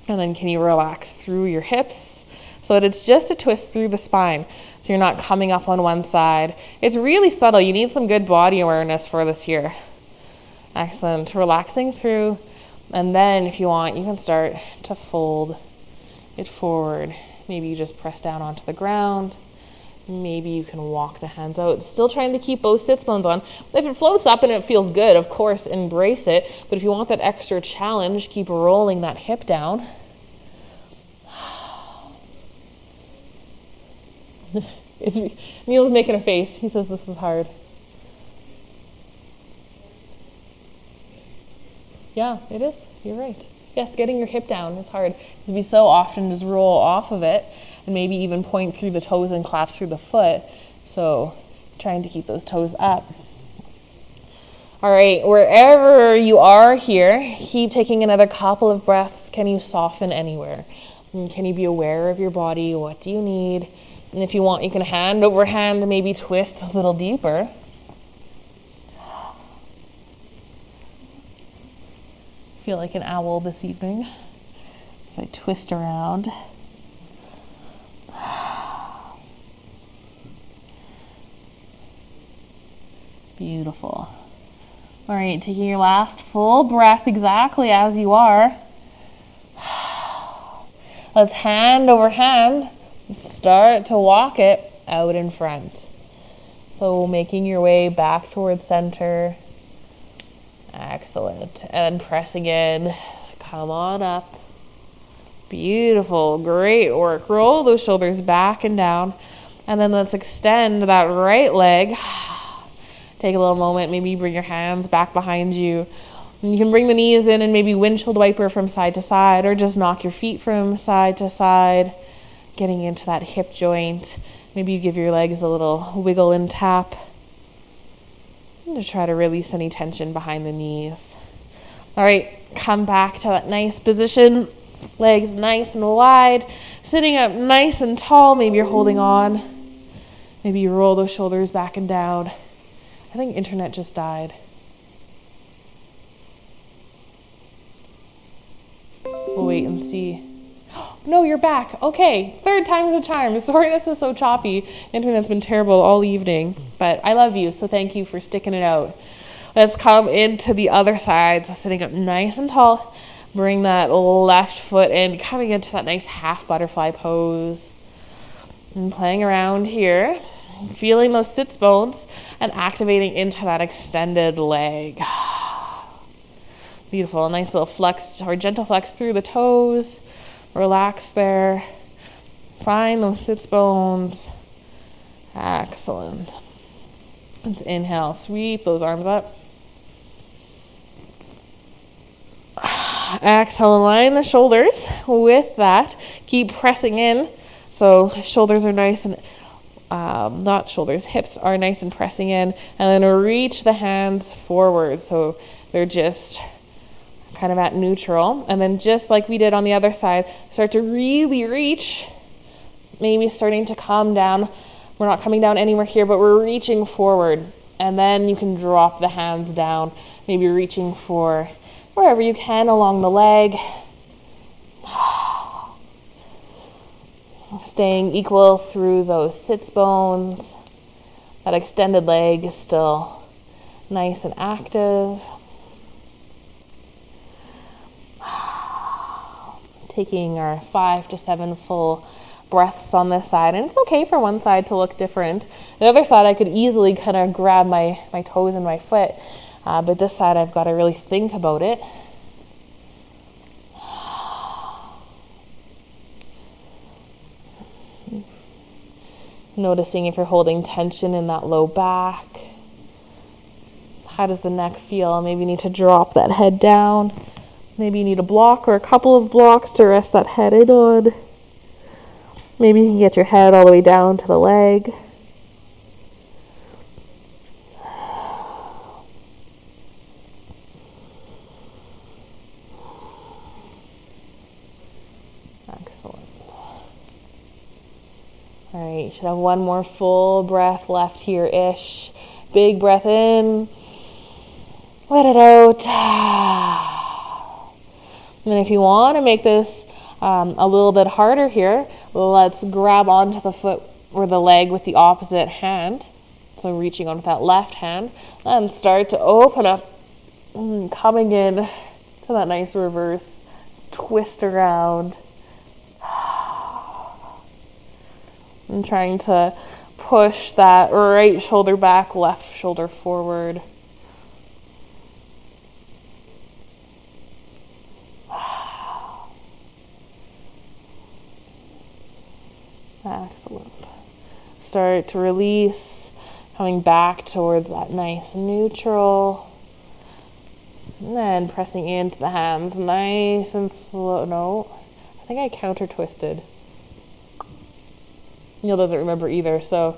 And then can you relax through your hips so that it's just a twist through the spine. So you're not coming up on one side. It's really subtle. You need some good body awareness for this here. Excellent. Relaxing through. And then if you want, you can start to fold it forward. Maybe you just press down onto the ground. Maybe you can walk the hands out. Still trying to keep both sits bones on. If it floats up and it feels good, of course, embrace it. But if you want that extra challenge, keep rolling that hip down. Neil's making a face. He says this is hard. Yeah, it is. You're right. Yes, getting your hip down is hard. Because we so often just roll off of it and maybe even point through the toes and collapse through the foot. So trying to keep those toes up. All right, wherever you are here, keep taking another couple of breaths. Can you soften anywhere? And can you be aware of your body? What do you need? And if you want, you can hand over hand, maybe twist a little deeper. Feel like an owl this evening as I twist around. Beautiful. All right, taking your last full breath exactly as you are. Let's hand over hand start to walk it out in front. So making your way back towards center. Excellent. And pressing in. Come on up. Beautiful. Great work. Roll those shoulders back and down. And then let's extend that right leg. Take a little moment. Maybe bring your hands back behind you. And you can bring the knees in and maybe windshield wiper from side to side, or just knock your feet from side to side, getting into that hip joint. Maybe you give your legs a little wiggle and tap. And to try to release any tension behind the knees. All right, come back to that nice position. Legs nice and wide. Sitting up nice and tall. Maybe you're holding on. Maybe you roll those shoulders back and down. I think internet just died. We'll wait and see. No, you're back. Okay, third time's a charm. Sorry this is so choppy. Internet's been terrible all evening, but I love you, so thank you for sticking it out. Let's come into the other side. So sitting up nice and tall. Bring that left foot in, coming into that nice half butterfly pose. And playing around here. Feeling those sits bones and activating into that extended leg. Beautiful. A nice little flex or gentle flex through the toes. Relax there. Find those sits bones. Excellent. Let's inhale. Sweep those arms up. Exhale. Align the shoulders. With that, keep pressing in. So shoulders are nice and hips are nice and pressing in, and then reach the hands forward so they're just kind of at neutral. And then just like we did on the other side, start to really reach, maybe starting to come down. We're not coming down anywhere here, but we're reaching forward, and then you can drop the hands down, maybe reaching for wherever you can along the leg. Staying equal through those sits bones. That extended leg is still nice and active. Taking our 5 to 7 full breaths on this side. And it's okay for one side to look different. The other side I could easily kind of grab my toes and my foot. But this side I've got to really think about it. Noticing if you're holding tension in that low back. How does the neck feel? Maybe you need to drop that head down. Maybe you need a block or a couple of blocks to rest that head in on. Maybe you can get your head all the way down to the leg. Excellent. All right, you should have one more full breath left here-ish. Big breath in. Let it out. And then if you want to make this a little bit harder here, let's grab onto the foot or the leg with the opposite hand. So reaching onto that left hand. And start to open up. Coming in to that nice reverse twist around. And trying to push that right shoulder back, left shoulder forward. Excellent. Start to release, coming back towards that nice neutral. And then pressing into the hands, nice and slow. No, I think I counter twisted. Neil doesn't remember either, so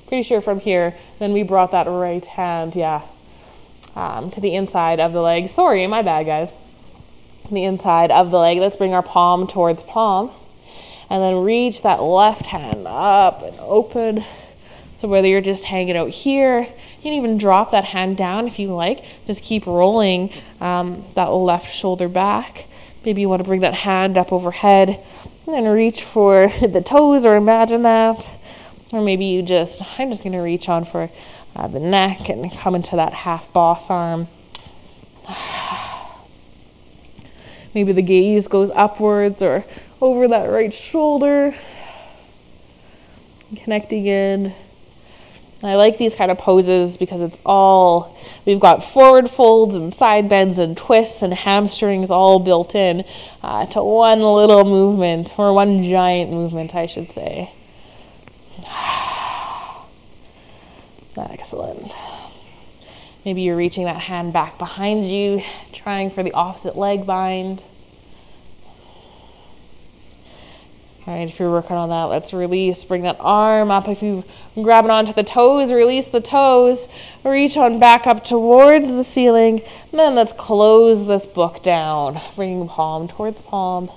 pretty sure from here. Then we brought that right hand, to the inside of the leg. Sorry, my bad, guys. The inside of the leg. Let's bring our palm towards palm. And then reach that left hand up and open. So whether you're just hanging out here, you can even drop that hand down if you like. Just keep rolling that left shoulder back. Maybe you want to bring that hand up overhead and then reach for the toes, or imagine that. Or maybe I'm just going to reach on for the neck and come into that half boss arm. Maybe the gaze goes upwards or over that right shoulder. Connecting in. I like these kind of poses because we've got forward folds and side bends and twists and hamstrings all built in to one little movement, or one giant movement, I should say. Excellent. Maybe you're reaching that hand back behind you, trying for the opposite leg bind. All right, if you're working on that, let's release. Bring that arm up. If you're grabbing onto the toes, release the toes. Reach on back up towards the ceiling. And then let's close this book down. Bringing palm towards palm.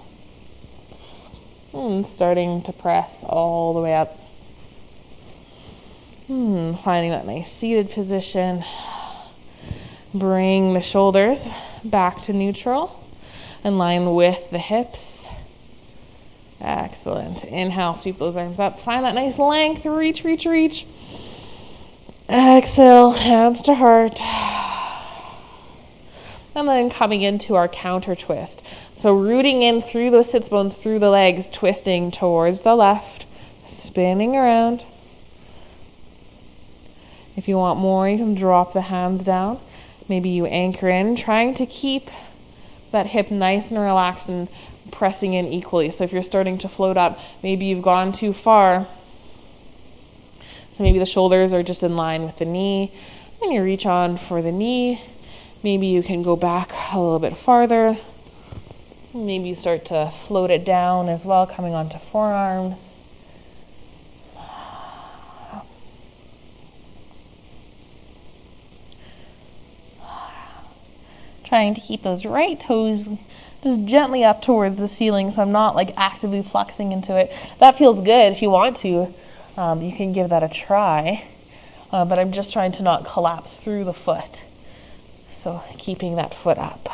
And starting to press all the way up. Finding that nice seated position. Bring the shoulders back to neutral. In line with the hips. Excellent. Inhale, sweep those arms up. Find that nice length. Reach, reach, reach. Exhale, hands to heart. And then coming into our counter twist. So rooting in through those sits bones, through the legs, twisting towards the left, spinning around. If you want more, you can drop the hands down. Maybe you anchor in, trying to keep that hip nice and relaxed and pressing in equally. So if you're starting to float up, maybe you've gone too far. So maybe the shoulders are just in line with the knee, and you reach on for the knee. Maybe you can go back a little bit farther. Maybe you start to float it down as well, coming onto forearms. Trying to keep those right toes just gently up towards the ceiling, so I'm not like actively flexing into it. That feels good. If you want to, you can give that a try. But I'm just trying to not collapse through the foot. So keeping that foot up.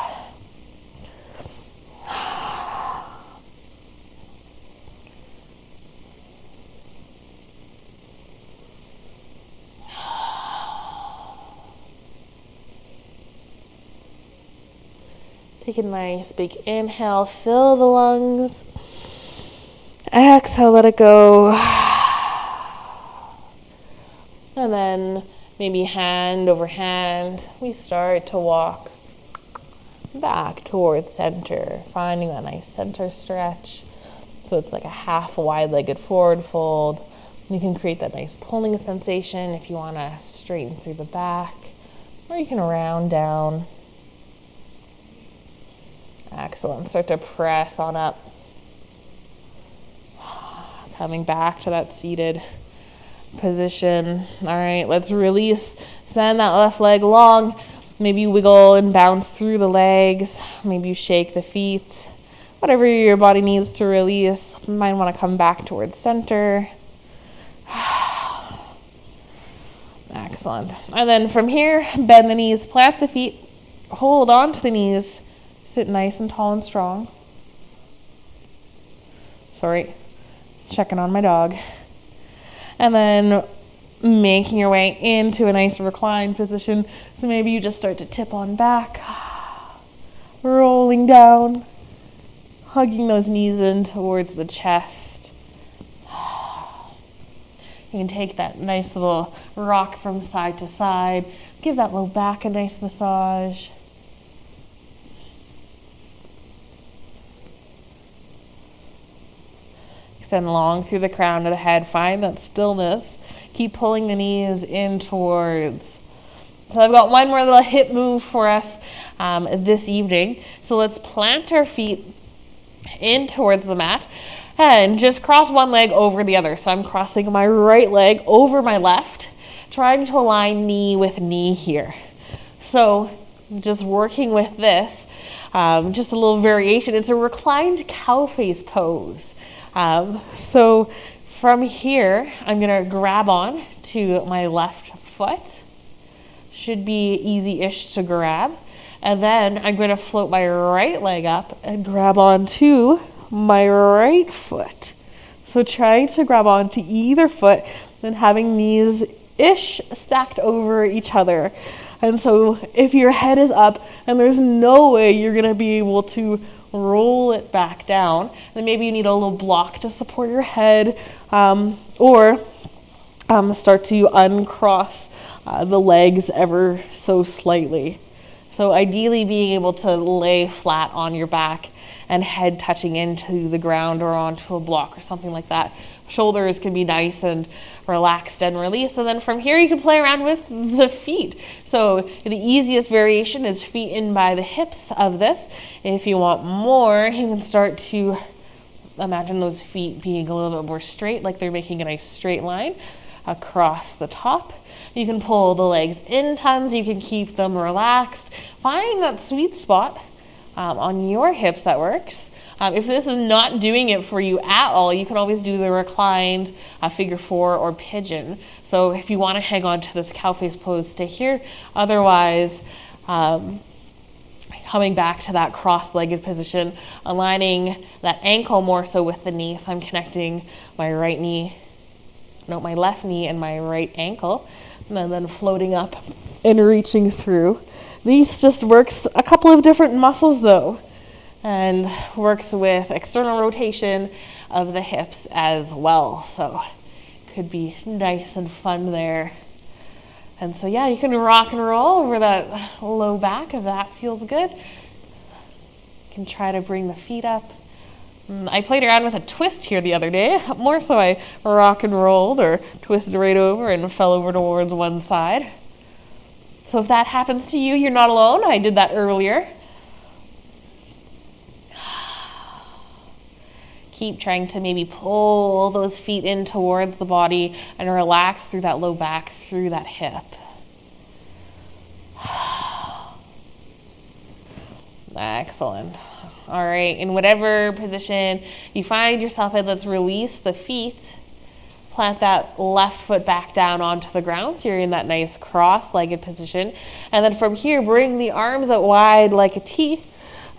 Take a nice big inhale, fill the lungs. Exhale, let it go. And then maybe hand over hand, we start to walk back towards center, finding that nice center stretch. So it's like a half wide-legged forward fold. You can create that nice pulling sensation if you want to straighten through the back, or you can round down. Excellent. Start to press on up. Coming back to that seated position. All right, let's release. Send that left leg long. Maybe you wiggle and bounce through the legs. Maybe you shake the feet. Whatever your body needs to release. You might want to come back towards center. Excellent. And then from here, bend the knees, plant the feet, hold on to the knees. Sit nice and tall and strong. Sorry, checking on my dog. And then making your way into a nice reclined position. So maybe you just start to tip on back, rolling down, hugging those knees in towards the chest. You can take that nice little rock from side to side. Give that low back a nice massage. Extend long through the crown of the head. Find that stillness. Keep pulling the knees in towards. So I've got one more little hip move for us this evening. So let's plant our feet in towards the mat and just cross one leg over the other. So I'm crossing my right leg over my left, trying to align knee with knee here. So just working with this, just a little variation. It's a reclined cow face pose. So from here, I'm going to grab on to my left foot. Should be easy-ish to grab. And then I'm going to float my right leg up and grab onto my right foot. So trying to grab onto either foot, then having knees-ish stacked over each other. And so if your head is up and there's no way you're going to be able to roll it back down, then maybe you need a little block to support your head, or start to uncross the legs ever so slightly. So ideally being able to lay flat on your back and head touching into the ground or onto a block or something like that. Shoulders can be nice and relaxed and released. And then from here you can play around with the feet. So the easiest variation is feet in by the hips of this. If you want more, you can start to imagine those feet being a little bit more straight, like they're making a nice straight line across the top. You can pull the legs in tons. You can keep them relaxed. Find that sweet spot on your hips that works. If this is not doing it for you at all, you can always do the reclined figure four or pigeon. So if you want to hang on to this cow face pose, stay here. Otherwise, coming back to that cross-legged position, aligning that ankle more so with the knee. So I'm connecting my left knee and my right ankle, and then floating up and reaching through. These just works a couple of different muscles though, and works with external rotation of the hips as well. So could be nice and fun there. And so yeah, you can rock and roll over that low back if that feels good. You can try to bring the feet up. I played around with a twist here the other day. More so I rock and rolled or twisted right over and fell over towards one side. So if that happens to you, you're not alone. I did that earlier. Keep trying to maybe pull those feet in towards the body and relax through that low back, through that hip. Excellent. All right, in whatever position you find yourself in, let's release the feet. Plant that left foot back down onto the ground so you're in that nice cross-legged position. And then from here, bring the arms out wide like a T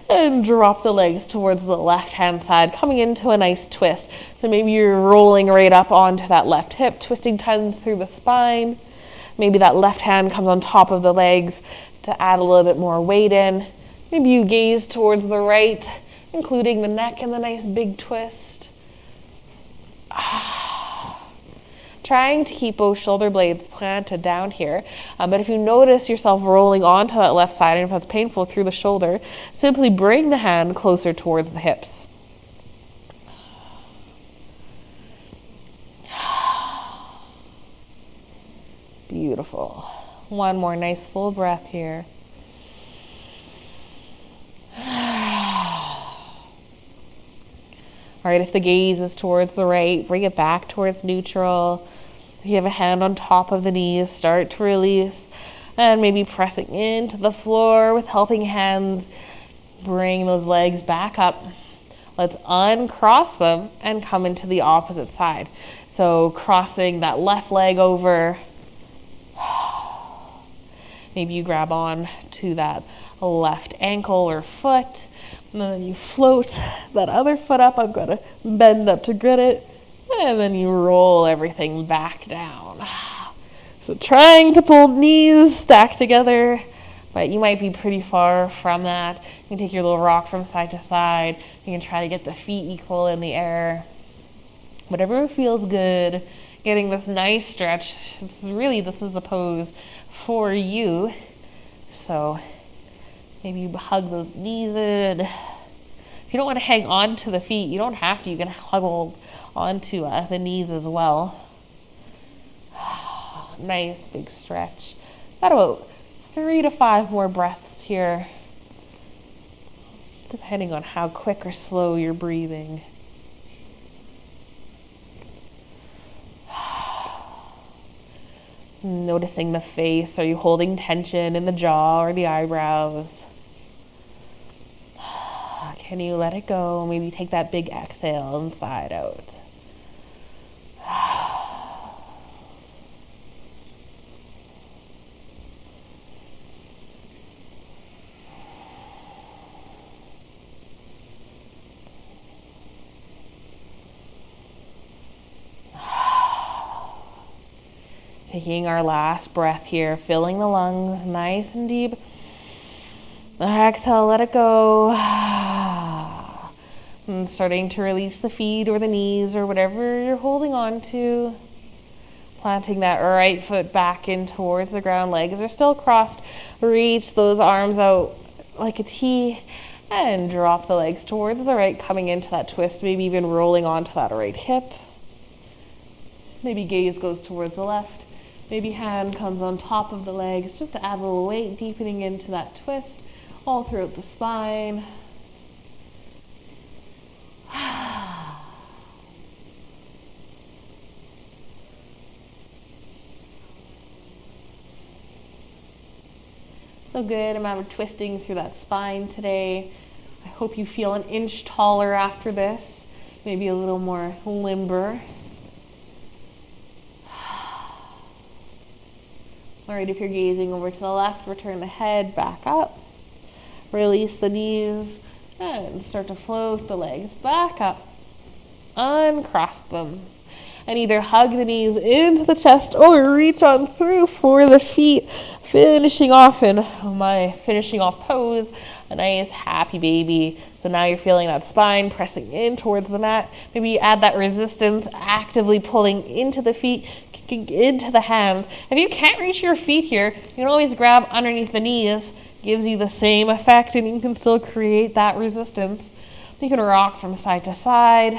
and drop the legs towards the left-hand side, coming into a nice twist. So maybe you're rolling right up onto that left hip, twisting tons through the spine. Maybe that left hand comes on top of the legs to add a little bit more weight in. Maybe you gaze towards the right, including the neck and the nice big twist. Trying to keep both shoulder blades planted down here. But if you notice yourself rolling onto that left side, and if that's painful through the shoulder, simply bring the hand closer towards the hips. Beautiful. One more nice full breath here. All right, if the gaze is towards the right, bring it back towards neutral. If you have a hand on top of the knees, start to release. And maybe pressing into the floor with helping hands. Bring those legs back up. Let's uncross them and come into the opposite side. So crossing that left leg over. Maybe you grab on to that left ankle or foot. And then you float that other foot up. I'm going to bend up to grit it. And then you roll everything back down. So trying to pull knees stacked together, but you might be pretty far from that. You can take your little rock from side to side. You can try to get the feet equal in the air. Whatever feels good. Getting this nice stretch. This is the pose for you. So maybe you hug those knees in. If you don't want to hang on to the feet, you don't have to. You can onto the knees as well. Nice big stretch. Got about 3 to 5 more breaths here, depending on how quick or slow you're breathing. Noticing the face. Are you holding tension in the jaw or the eyebrows? Can you let it go? Maybe take that big exhale and sigh it out. Taking our last breath here, filling the lungs nice and deep. Exhale, let it go. And starting to release the feet or the knees or whatever you're holding on to. Planting that right foot back in towards the ground. Legs are still crossed. Reach those arms out like a T and drop the legs towards the right, coming into that twist, maybe even rolling onto that right hip. Maybe gaze goes towards the left. Maybe hand comes on top of the legs just to add a little weight, deepening into that twist all throughout the spine. So good amount of twisting through that spine today. I hope you feel an inch taller after this, maybe a little more limber. All right, if you're gazing over to the left, return the head back up. Release the knees and start to float the legs back up. Uncross them. And either hug the knees into the chest or reach on through for the feet. Finishing off in my finishing off pose, a nice happy baby. So now you're feeling that spine pressing in towards the mat. Maybe you add that resistance, actively pulling into the feet, kicking into the hands. If you can't reach your feet here, you can always grab underneath the knees. Gives you the same effect and you can still create that resistance. You can rock from side to side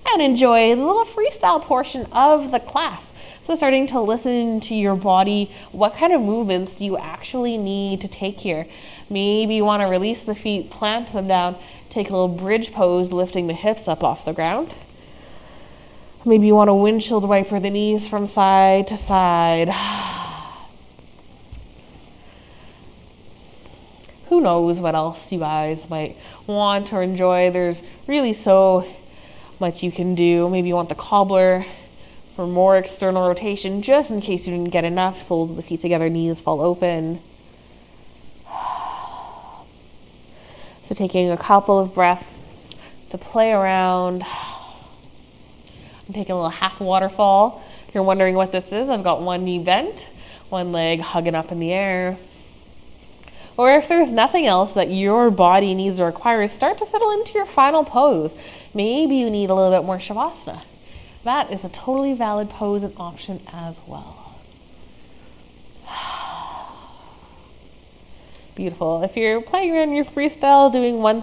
and enjoy the little freestyle portion of the class. So starting to listen to your body. What kind of movements do you actually need to take here? Maybe you want to release the feet, plant them down, take a little bridge pose, lifting the hips up off the ground. Maybe you want to windshield wiper the knees from side to side. Who knows what else you guys might want or enjoy. There's really so much you can do. Maybe you want the cobbler for more external rotation, just in case you didn't get enough. Soles of the feet together, knees fall open. So taking a couple of breaths to play around. I'm taking a little half waterfall. If you're wondering what this is, I've got one knee bent, one leg hugging up in the air. Or if there's nothing else that your body needs or requires, start to settle into your final pose. Maybe you need a little bit more Shavasana. That is a totally valid pose and option as well. Beautiful. If you're playing around your freestyle, doing one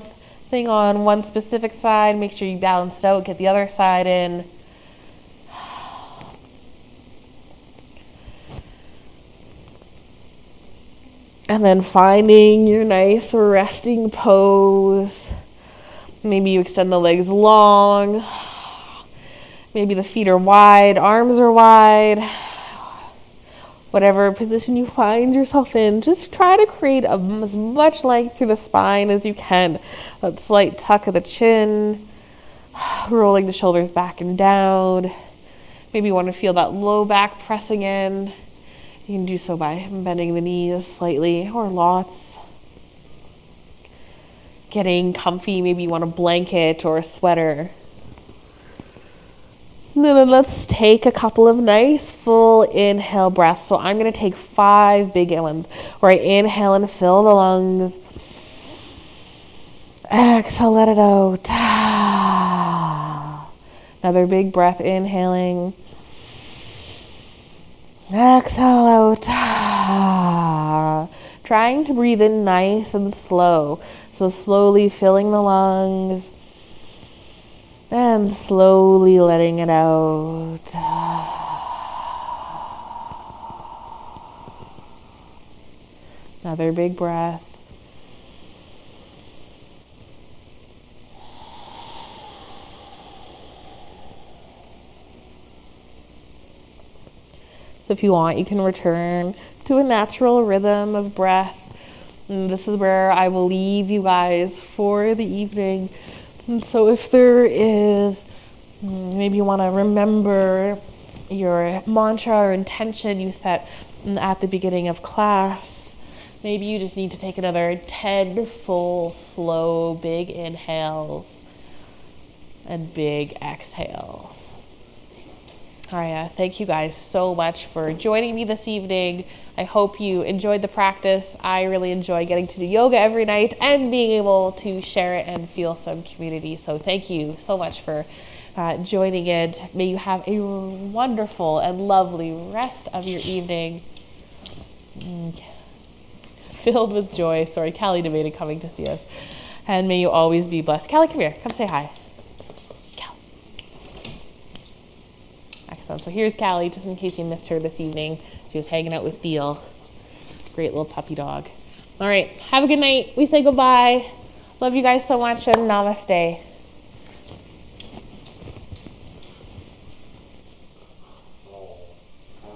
thing on one specific side, make sure you balance it out, get the other side in. And then finding your nice resting pose. Maybe you extend the legs long. Maybe the feet are wide, arms are wide. Whatever position you find yourself in, just try to create as much length through the spine as you can. That slight tuck of the chin, rolling the shoulders back and down. Maybe you want to feel that low back pressing in. You can do so by bending the knees slightly or lots. Getting comfy, maybe you want a blanket or a sweater. And then let's take a couple of nice full inhale breaths. So I'm going to take 5 big ones where I inhale and fill the lungs. Exhale, let it out. Another big breath, inhaling. Exhale out. Trying to breathe in nice and slow. So slowly filling the lungs. And slowly letting it out. Another big breath. So if you want, you can return to a natural rhythm of breath. And this is where I will leave you guys for the evening. And so if there is, maybe you want to remember your mantra or intention you set at the beginning of class. Maybe you just need to take another 10 full, slow, big inhales and big exhales. All right, thank you guys so much for joining me this evening. I hope you enjoyed the practice. I really enjoy getting to do yoga every night and being able to share it and feel some community. So thank you so much for joining in. May you have a wonderful and lovely rest of your evening. Filled with joy. Sorry, Callie debated coming to see us. And may you always be blessed. Callie, come here. Come say hi. Excellent. So here's Callie, just in case you missed her this evening. She was hanging out with Theo. Great little puppy dog. All right. Have a good night. We say goodbye. Love you guys so much, and namaste.